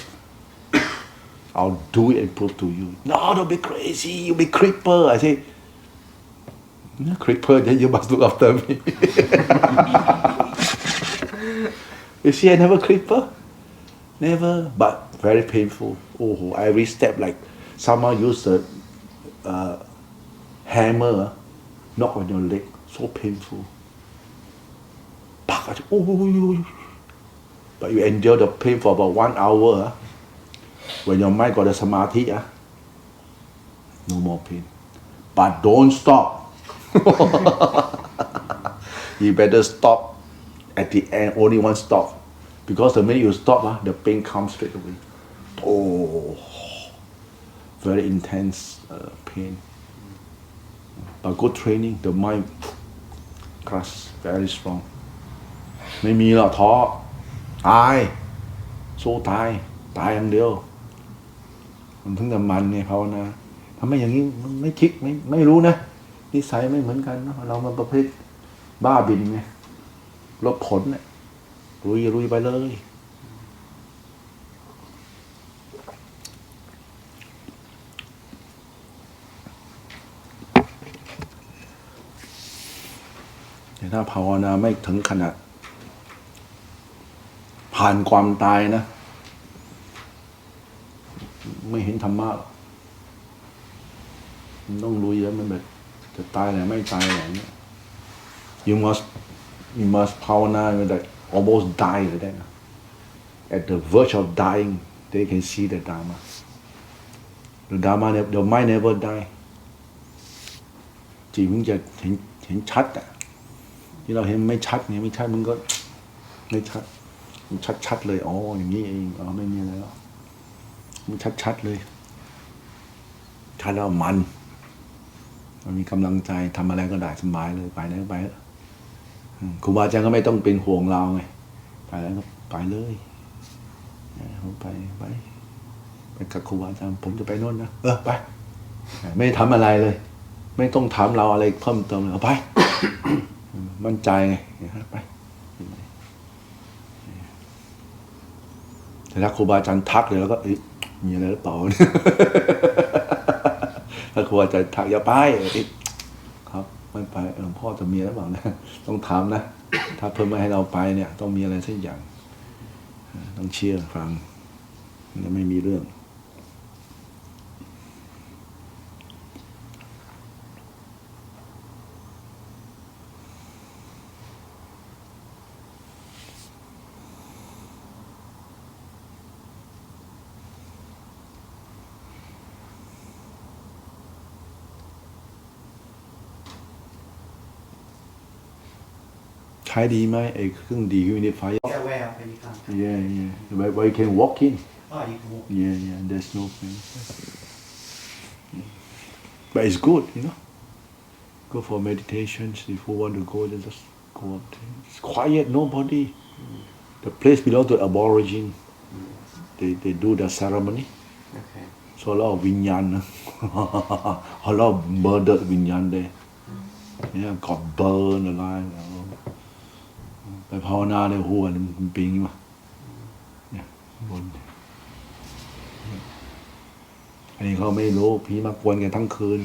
I'll do it and prove to you no don't be crazy you be creeper I say creeper then you must look after me you see I never creeper never but very painful oh every step like someone use the hammer knock on your leg so painful I said, oh but you endure the pain for about 1 hour when your mind got the samadhi no more pain but don't stop you better stop at the end only one stop because the minute you stop the pain comes straight away oh very intense pain but good training the mind crush very strong ไม่มีหรอกท้อตายสู้ตายอย่างเดียวมันถึงจะมันไงภาวนาทำไมอย่างนี้มันไม่คิดไม่รู้นะนิสัยไม่เหมือนกันเนาะเรามันประเภทบ้าบินไงลดผลเนี่ยลุยไปเลยแต่ถ้าภาวนาไม่ถึงขนาดผ่านความตายนะไม่เห็นธรรมะมันต้องลุยแล้วมันแบบจะตายแหละไม่ตายแหละเนี่ย you must ภาวนา that almost die เลยได้นะ at the verge of dying they can see the Dhamma the Dhamma the mind never die จิตมันจะเห็นชัดอ่ะที่เราเห็นไม่ชัดเนี่ยไม่ชัดมันก็ไม่ชัดมันชัดเลยอ๋ออย่างนี้เองอ๋อไม่มีอะไรหรอกมันชัดเลยชัดแล้วมันมีกำลังใจทำอะไรก็ได้สบายเลยไปไหนก็ไปครูบาอาจารย์ก็ไม่ต้องเป็นห่วงเราไงไปแล้วก็ไปเลยผมไปกับครูบาอาจารย์ผมจะไปโน่นนะไปไม่ทำอะไรเลยไม่ต้องถามเราอะไรเพิ่มเติมเลยไป มั่นใจไงไปแต่ถ้าครูบาอาจารย์ทักเลยแล้วก็มีอะไรหรือเปล่า ถ้าครูบาอาจารย์ทักอย่าไปครับไม่ไปหลวงพ่อจะมีหรือเปล่านะต้องถามนะถ้าเพิ่มไม่ให้เราไปเนี่ยต้องมีอะไรสักอย่างต้องเชื่อฟังจะไม่มีเรื่องขายดีไหมไอ้เครื่องดีhumidifier Where you can. yeah where you can walk in Oh, you can walk. yeah there's no pain but it's good go for meditations if you want to go then just go up there it's quiet nobody the place belong to aborigine they do the ceremony Okay. so a lot of วิญญาณนะ a lot of murdered วิญญาณ there got burned alive ไปภาวนาเลยหัวมันปิงมาเนี่ยบนอันนี้เขาไม่รู้ผีมากวนกันทั้งคืน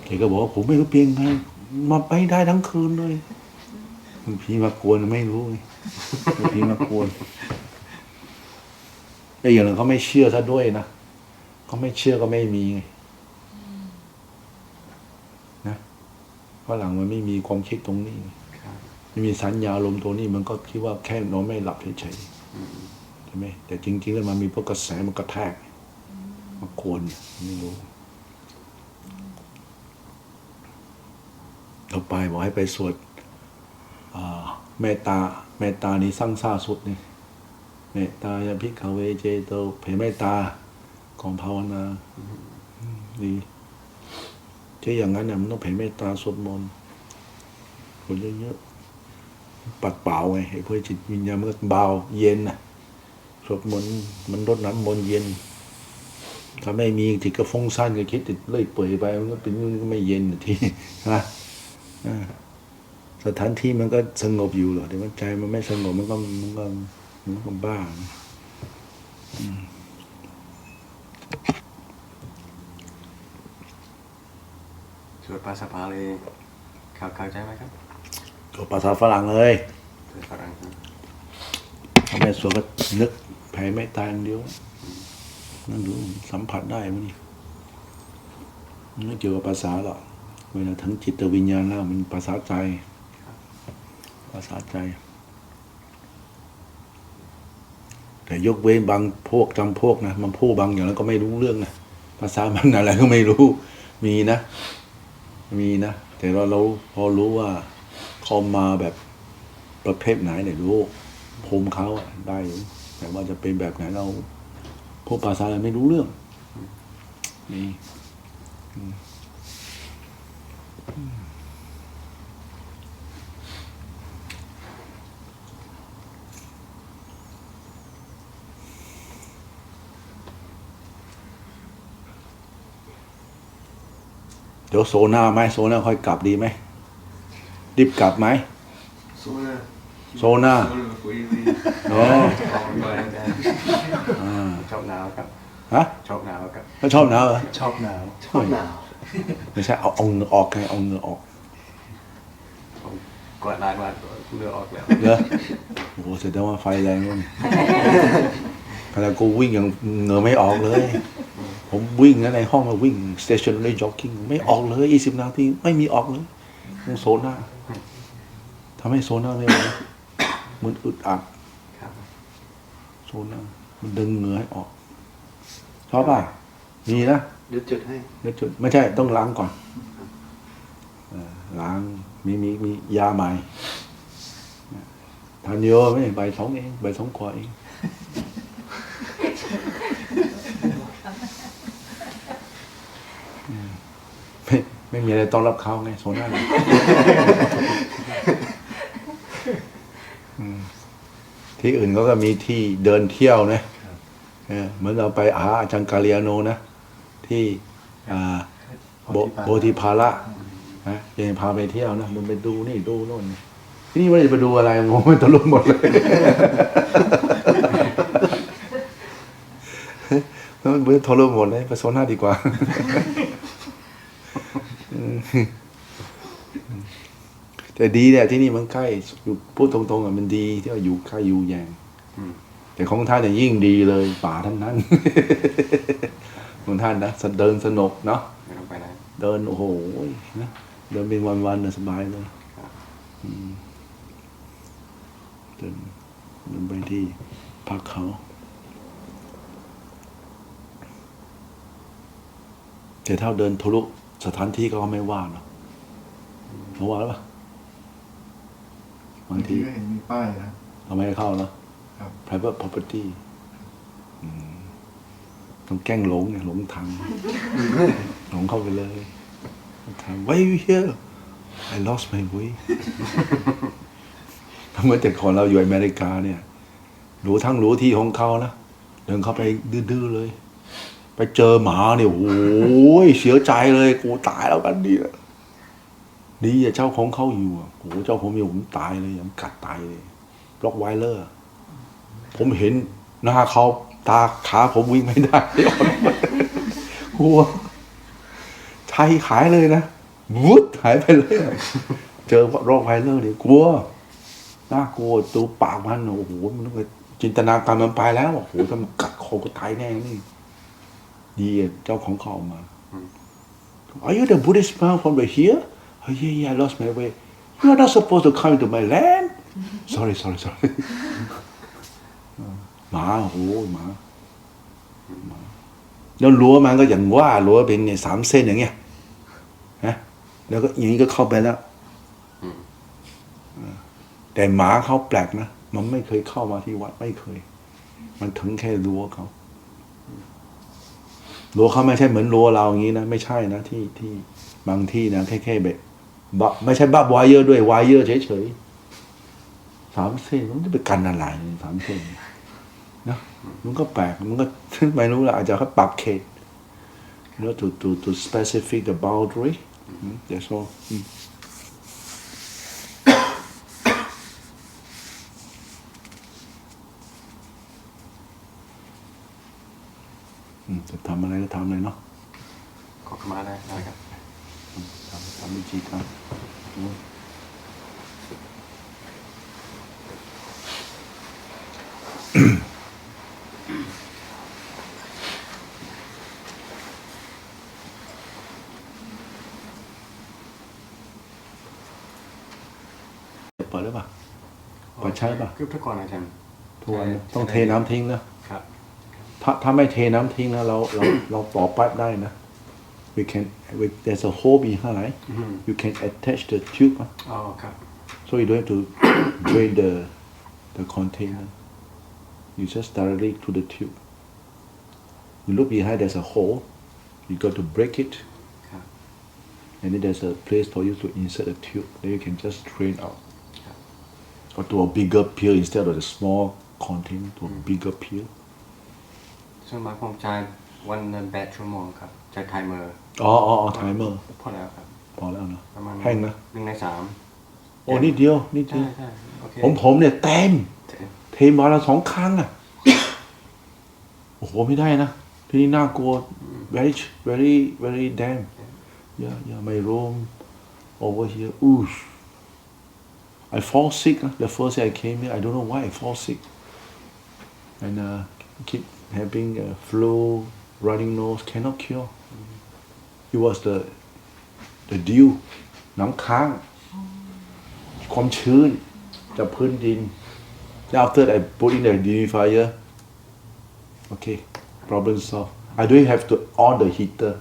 แกก็บอกว่าผมไม่รู้เพียงไงมาไปได้ทั้งคืนเลยผีมากวนไม่รู้ไงผีมากวนไอ้อย่างนั้นเขาไม่เชื่อซะด้วยนะเขาไม่เชื่อก็ไม่มีไง ฝรั่งมันไม่มีความคิดตรงนี้ไม่มีสัญญาลมตัวนี้มันก็คิดว่าแค่นอนไม่หลับเฉยๆใช่ไหมแต่จริงๆแล้วมันมีพวกกระแสมันกระแทกมาโคนไม่รู้ต่อไปบอกให้ไปสวดเมตตานี้สร้างซาสุดนี่เมตตายาภิกขเวเจโตเผยเมตตาของภาวนาดีที่อย่างนั้นเนี่ยมันต้องเผยเมตตาสวดมนต์คนเยอะๆปัดเป่าไงให้เพื่อจิตวิญญาณมันก็เบาเย็นนะสวดมนต์มันรดน้ำมนต์เย็นถ้าไม่มีจิตก็ฟุ้งซ่านก็คิดติดเลื่อยเปื่อยไปมันก็เป็นก็ไม่เย็นทีนะสถานที่มันก็สงบอยู่หรอกแต่ว่าใจมันไม่สงบมันก็บ้าสวดภาษาบาลีเข้าใจไหมครับก็ภาษาฝรั่งเลยฝรั่งทำไมสวดก็นึกแผ่เมตตาอย่างเดียวนั่นดูสัมผัสได้มั้ยนี่ไม่เกี่ยวกับภาษาหรอกเวลาทั้งจิตวิญญาณแล้วมันภาษาใจแต่ยกเว้นบางพวกจำพวกนะมันพูดบางอย่างแล้วก็ไม่รู้เรื่องนะภาษามันอะไรก็ไม่รู้มีนะแต่เราพอรู้ว่าเขามาแบบประเภทไหนเนี่ยรู้ภูมิเขาได้อยู่แต่ว่าจะเป็นแบบไหนเราพวกภาษาอะไรไม่รู้เรื่องนี่เดี๋ยวโซน่าไหมโซน่าค่อยกลับดีไหมรีบกลับไหมโซน่าชอบหนาวครับฮะชอบหนาวครับแล้วชอบหนาวเหรอชอบหนาวไม่ใช่เอาเหงื่อออกไงเอาเหงื่อออกกวาดลายมาเลือออกแล้วเหรอโอ้โหแสดงว่าไฟแรงเลยขณะกูวิ่งยังเหงื่อไม่ออกเลยผมวิ่งนะในห้องมาวิ่ง stationary jogging ไม่ออกเลย20 นาทีไม่มีออกเลยต้องโซน่าทำให้โซน่าไม่ไหวมันอึดอัดโซน่ามันดึงเหงื่อให้ออกชอบป่ะมีนะเดี๋ยวจุดให้เดี๋ยวจุดไม่ใช่ต้องล้างก่อนล้างมียาใหม่ทานเยอะไม่ใบ2 เองใบ2 ขวดเองไม่มีอะไรต้อนรับเขาไงโซน่าเลยที่อื่นเขาก็มีที่เดินเที่ยวนะเหมือนเราไปอาจารย์กาเลียโนนะที่โบธิภาระนะยังพาไปเที่ยวนะมันไปดูนี่ดูโน่นที่นี่ไม่ได้ไปดูอะไรงงมันตะลุมหมดเลยมันเบื่อทะลุหมดเลยไปโซน่าดีกว่าแต่ดีเนี่ยที่นี่มันใกล้อยู่พูดตรงๆอ่ะมันดีที่ว่าอยู่ใกล้อยู่แยงแต่ของท่านเนี่ยยิ่งดีเลยป่าทั้งนั้นของท่านนะเดินสนุกเนาะเดินโอ้โหนะเดินเป็นวันๆสบายเลยเดินไปที่พักเขาแต่ถ้าเดินทะลุสถานที่ก็ไม่ว่าหรอกเขาว่าหรือเปล่าบางทีก็เห็นมีป้ายนะทำไมเข้าเนาะ private property ต้องแกล้งหลงเนี่ยหลงทางหลงเข้าไปเลยถาม Why you here I lost my way เมื่อแต่ก่อนเราอยู่อเมริกาเนี่ยรู้ที่ของเขานะเดินเข้าไปดื้อๆเลยไปเจอหมาเนี่ยโอ้ยเสียใจเลยกูตายแล้วกันดีอะเจ้าของเขาอยู่โอ้เจ้าผมอยู่ผมตายเลยผมกัดตายเลยล็อกไวเลอร์ผมเห็นหน้าเขาตาขาผมวิ่งไม่ได้กลัวใจหายเลยนะวุดหายไปเลยเจอล็อกไวเลอร์เนี่ยกลัวน่ากลัวตัวปากมันโอ้โหมันต้องจินตนาการมันไปแล้วโอ้โหถ้ามันกัดคอก็ตายแน่นี่ดีเจ้าของเขามาAre you the Buddhist monk from here? Oh yeah, I lost my way. You are not supposed to come into my land. Sorry. หมาโอ้โหหมาแล้วรั้วมันก็อย่างว่ารั้วเป็นเนี่ย3 เส้นอย่างเงี้ยนะแล้วก็อย่างนี้ก็เข้าไปแล้วแต่หมาเขาแปลกนะมันไม่เคยเข้ามาที่วัดไม่เคยมันถึงแค่รั้วเขารั้วเขาไม่ใช่เหมือนรั้วเราอย่างนี้นะไม่ใช่นะที่บางที่นะแค่แบบไม่ใช่วายเยอร์ด้วยวายเยอร์เฉยๆ3 เส้นมันจะไปกันอะไร3 เส้นนะมันก็แปลกมันก็ไม่รู้ละอาจจะเขาปรับเขตto specify the boundary that's all จะทำอะไรก็ทำเลยเนาะ ขอเข้ามาได้ครับ ทำวิธีทำเปิดหรือเปล่าเปิดใช้ป่ะ คือทุกคนอาจารย์ ทุกวันต้องเทน้ำทิ้งนะครับ ถ้าไม่เทน้ำทิ้งนะเราต่อปั๊บได้นะ there's a hole behind you can attach the tube อ๋อครับ so you don't have to drain the container you just directly to the tube you look behind there's a hole you got to break it ครับ and then there's a place for you to insert a tube then you can just drain out or to a bigger pill instead of the small container to a bigger pill ส่วนมากผมใช้วันละ8 ชั่วโมงครับใช้ไทม์เมอร์ อ๋อไทม์เมอร์ พอแล้วครับ พอแล้วเนาะ ประมาณ แห้งนะ 1 ใน 3 โอ้นิดเดียว ใช่โอเค ผมเนี่ยเต็มเทมาละ2 ครั้งอ่ะ โอ้โหไม่ได้นะที่นี่น่ากลัว very damn yeah my room over here oof I fall sick the first day I came here I don't know why I fall sick and keep having flu running nose cannot cure it was the dew น้ำค้างความชื้นจากพื้นดิน after I put in the dehumidifier okay problem solved I don't have to on the heater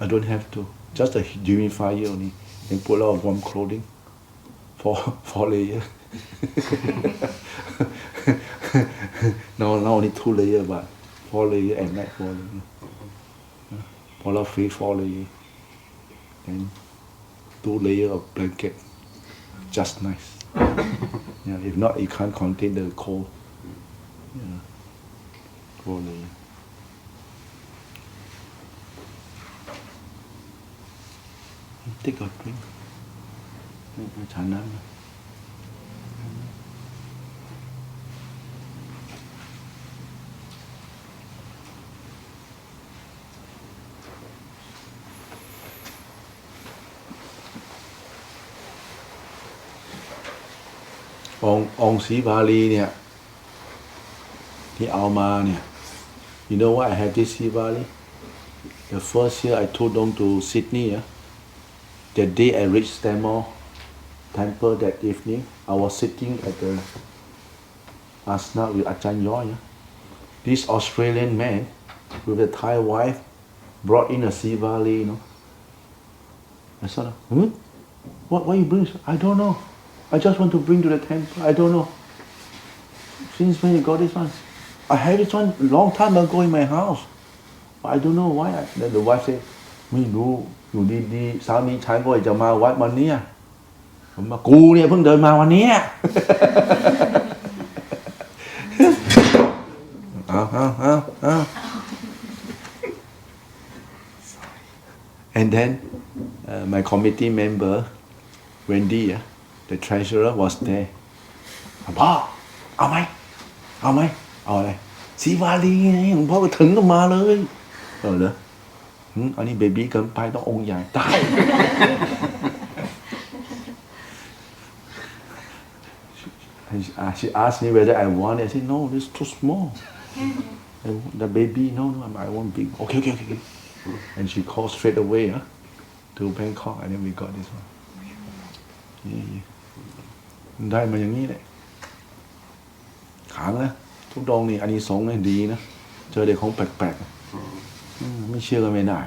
I don't have to just the dehumidifier only and put a lot of warm clothing for layer now only 2 layer but 4 layer and night 4 layer พอเราฟรี 4 layer and 2 layer of blanket just nice yeah if not it can't contain the cold yeah 4 layer take a drink ฉันน้ำนะองค์ศรีบาลีเนี่ยที่เอามาเนี่ย you know why I have this ศรีบาลี the first year I took them to Sydney the day I reached Stanmore temple that evening I was sitting at the asana with Ajahn Yoy this Australian man with a Thai wife brought in a Sri Bali I said what you bring I don't know I just want to bring to the temple I don't know since when you got this one I had this one long time ago in my house but I don't know why then the wife said ไม่รู้อยู่ดีๆสามีชายก็จะมาวัดวันนี้ผมมากูเนี่ยเพิ่งเดินมาวันนี้เอา and then my committee member Wendy the treasurer was there พ่อเอาไหมเอาอะไรศรีวาลีไงหลวงพ่อก็ถึงก็มาเลยเหรออันนี้เบบี้เกินไปต้ององค์ใหญ่ได้ she asked me whether I want it I said no it's too small the baby no I want big okay and she called straight away to Bangkok and then we got this one ได้มาอย่างนี้แหละขังนะทุกดองนี่อานิสงส์นี่ดีนะเจอเด็กของแปลกๆไม่เชื่อก็ไม่ได้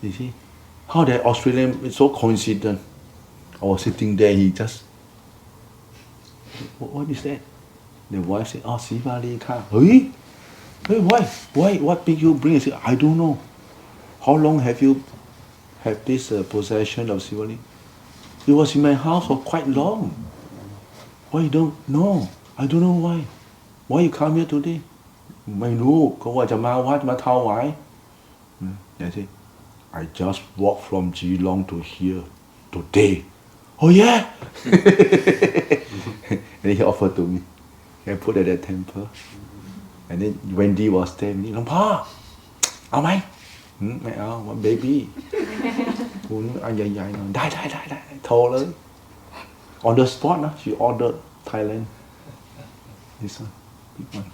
ดีสิ how that Australian is so coincident I was sitting there he just what is that the wife said อ๋อสีบาลีค่ะเฮ้ย why what make you bring it I don't know how long have you had this possession of Sivali it was in my house for quite long why you don't know I don't know why you come here today ไม่รู้ก็ว่าจะมาวัดมาถวายเดี๋ยวสิ I just walked from Geelong to here today oh yeah and he offered to me I put at that temple and then Wendy was there หลวงพ่อเอาไหมไม่เอาว่าเบบี้คุณอันใหญ่ๆหน่อยได้โทรเลย on the spot นะ she ordered Thailand this one big one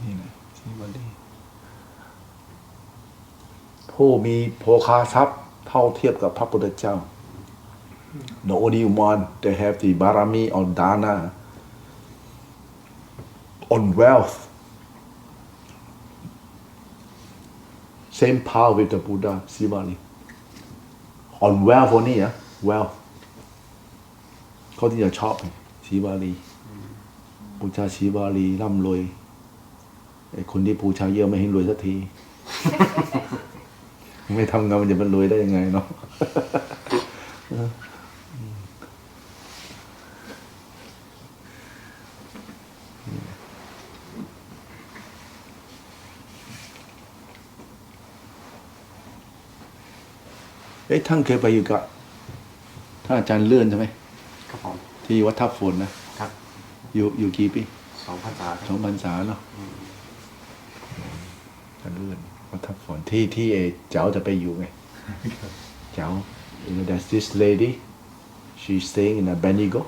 นี่นะที่วันนี้ผู้มีโภคาทรัพย์เท่าเทียบกับพระพุทธเจ้า the only one that have the barami or dana on wealth same power with the Buddha Sivali on wealth only wealth เขาที่จะชอบชีวาลีบูชาชีวาลีร่ำรวยไอ้คนที่บูชาเยอะไม่ให้รวยสักที ไม่ทำงานมันจะเป็นรวยได้ยังไงเนาะ ท่านเคยไปอยู่กับท่านอาจารย์เลื่อนใช่ไหมครับผม ที่วัดทับฝนนะครับอยู่กี่ปี2 พรรษาเนาะอาจารย์เลื่อนวัดทับฝนที่เจ้าจะไปอยู่ไงเจ้า there's this lady she's staying in a Bendigo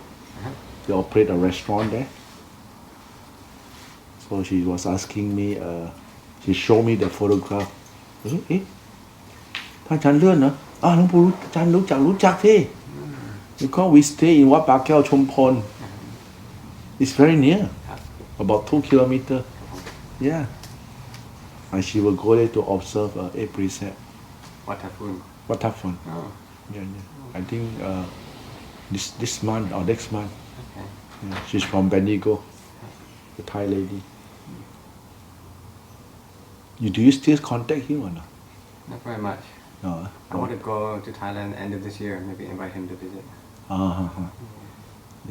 they operate a restaurant there so she was asking me she showed me the photograph ท่านอาจารย์เลื่อนเนาะหลวงปู่อาจารย์รู้จักที่ because we stay in วัดป่าแก้วชุมพล it's very near about 2 kilometers yeah and she will go there to observe 8 precept วัดทับฝนyeah I think this month or next month yeah, she's from Bendigo the Thai lady do you still contact him or not very much no I want to go to Thailand end of this year maybe invite him to visit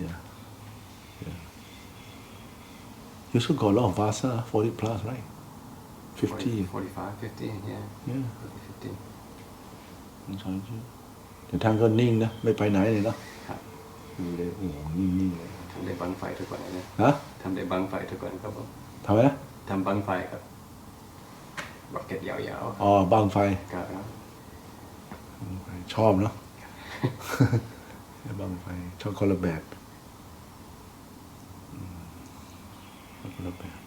yeah you also got a lot of Vassa 40 plus right 50 45 50 yeah 50แต่ท่านก็นิ่งนะไม่ไปไหนเลยเนาะอยู่เลยโอ้โหนิ่งๆเลยทำได้บังไฟทุกวันเลยทำได้บังไฟทุกวันครับผมทำไมนะทำบังไฟครับร็อกเก็ตยาวๆบังไฟครับชอบเนาะบังไฟชอบคนละแบบคนละแบบ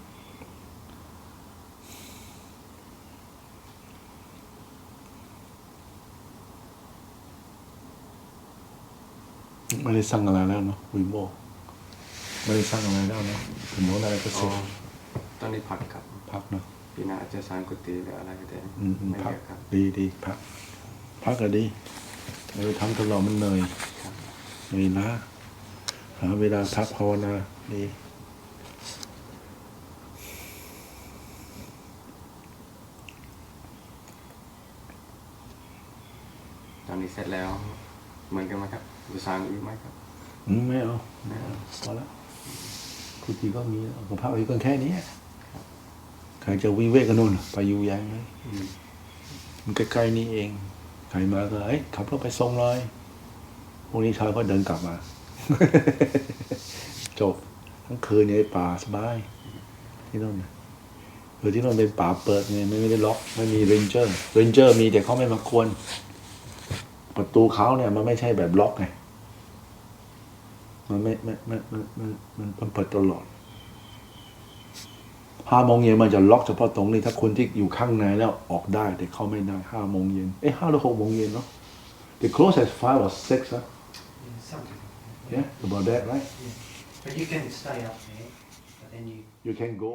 ไม่ได้สร้างอะไรแล้วเนาะวิโมไม่ได้สร้างอะไรแล้วเนาะถึงโน้นอะไรก็เสร็จตอนนี้พักครับพักเนาะปีหน้าจะสร้างกุฏิหรืออะไรก็ได้พักดีพักก็ดีเราทำตลอดมันเหนื่อยนะหาเวลาพักภาวนาดีตอนนี้เสร็จแล้วเหมือนกันไหมครับจะสร้างอีกไหมครับไม่เอาพอแล้วกุฏิก็มีของพระอีกก็แค่นี้ใครจะวิเวกกันนู่นไปอยู่ยังไงมันใกล้ๆนี่เองใครมาก็ขับรถไปส่งเลยพรุ่งนี้เช้าก็เดินกลับมาจบทั้งคืนในป่าสบายที่นั่นที่นั่นเป็นป่าเปิดไงไม่ได้ล็อกไม่มีเรนเจอร์มีแต่เขาไม่มากวนประตูเขาเนี่ยมันไม่ใช่แบบล็อกไงมันเปิดตลอด 5 โมงเย็นมันจะล็อกเฉพาะตรงนี้ถ้าคนที่อยู่ข้างในแล้วออกได้แต่เข้าไม่ได้5 โมงเย็น5 หรือ 6 โมงเย็นเนาะ they close at 5 or 6 huh? Something. Yeah about that right But you can stay up there, but then you you can go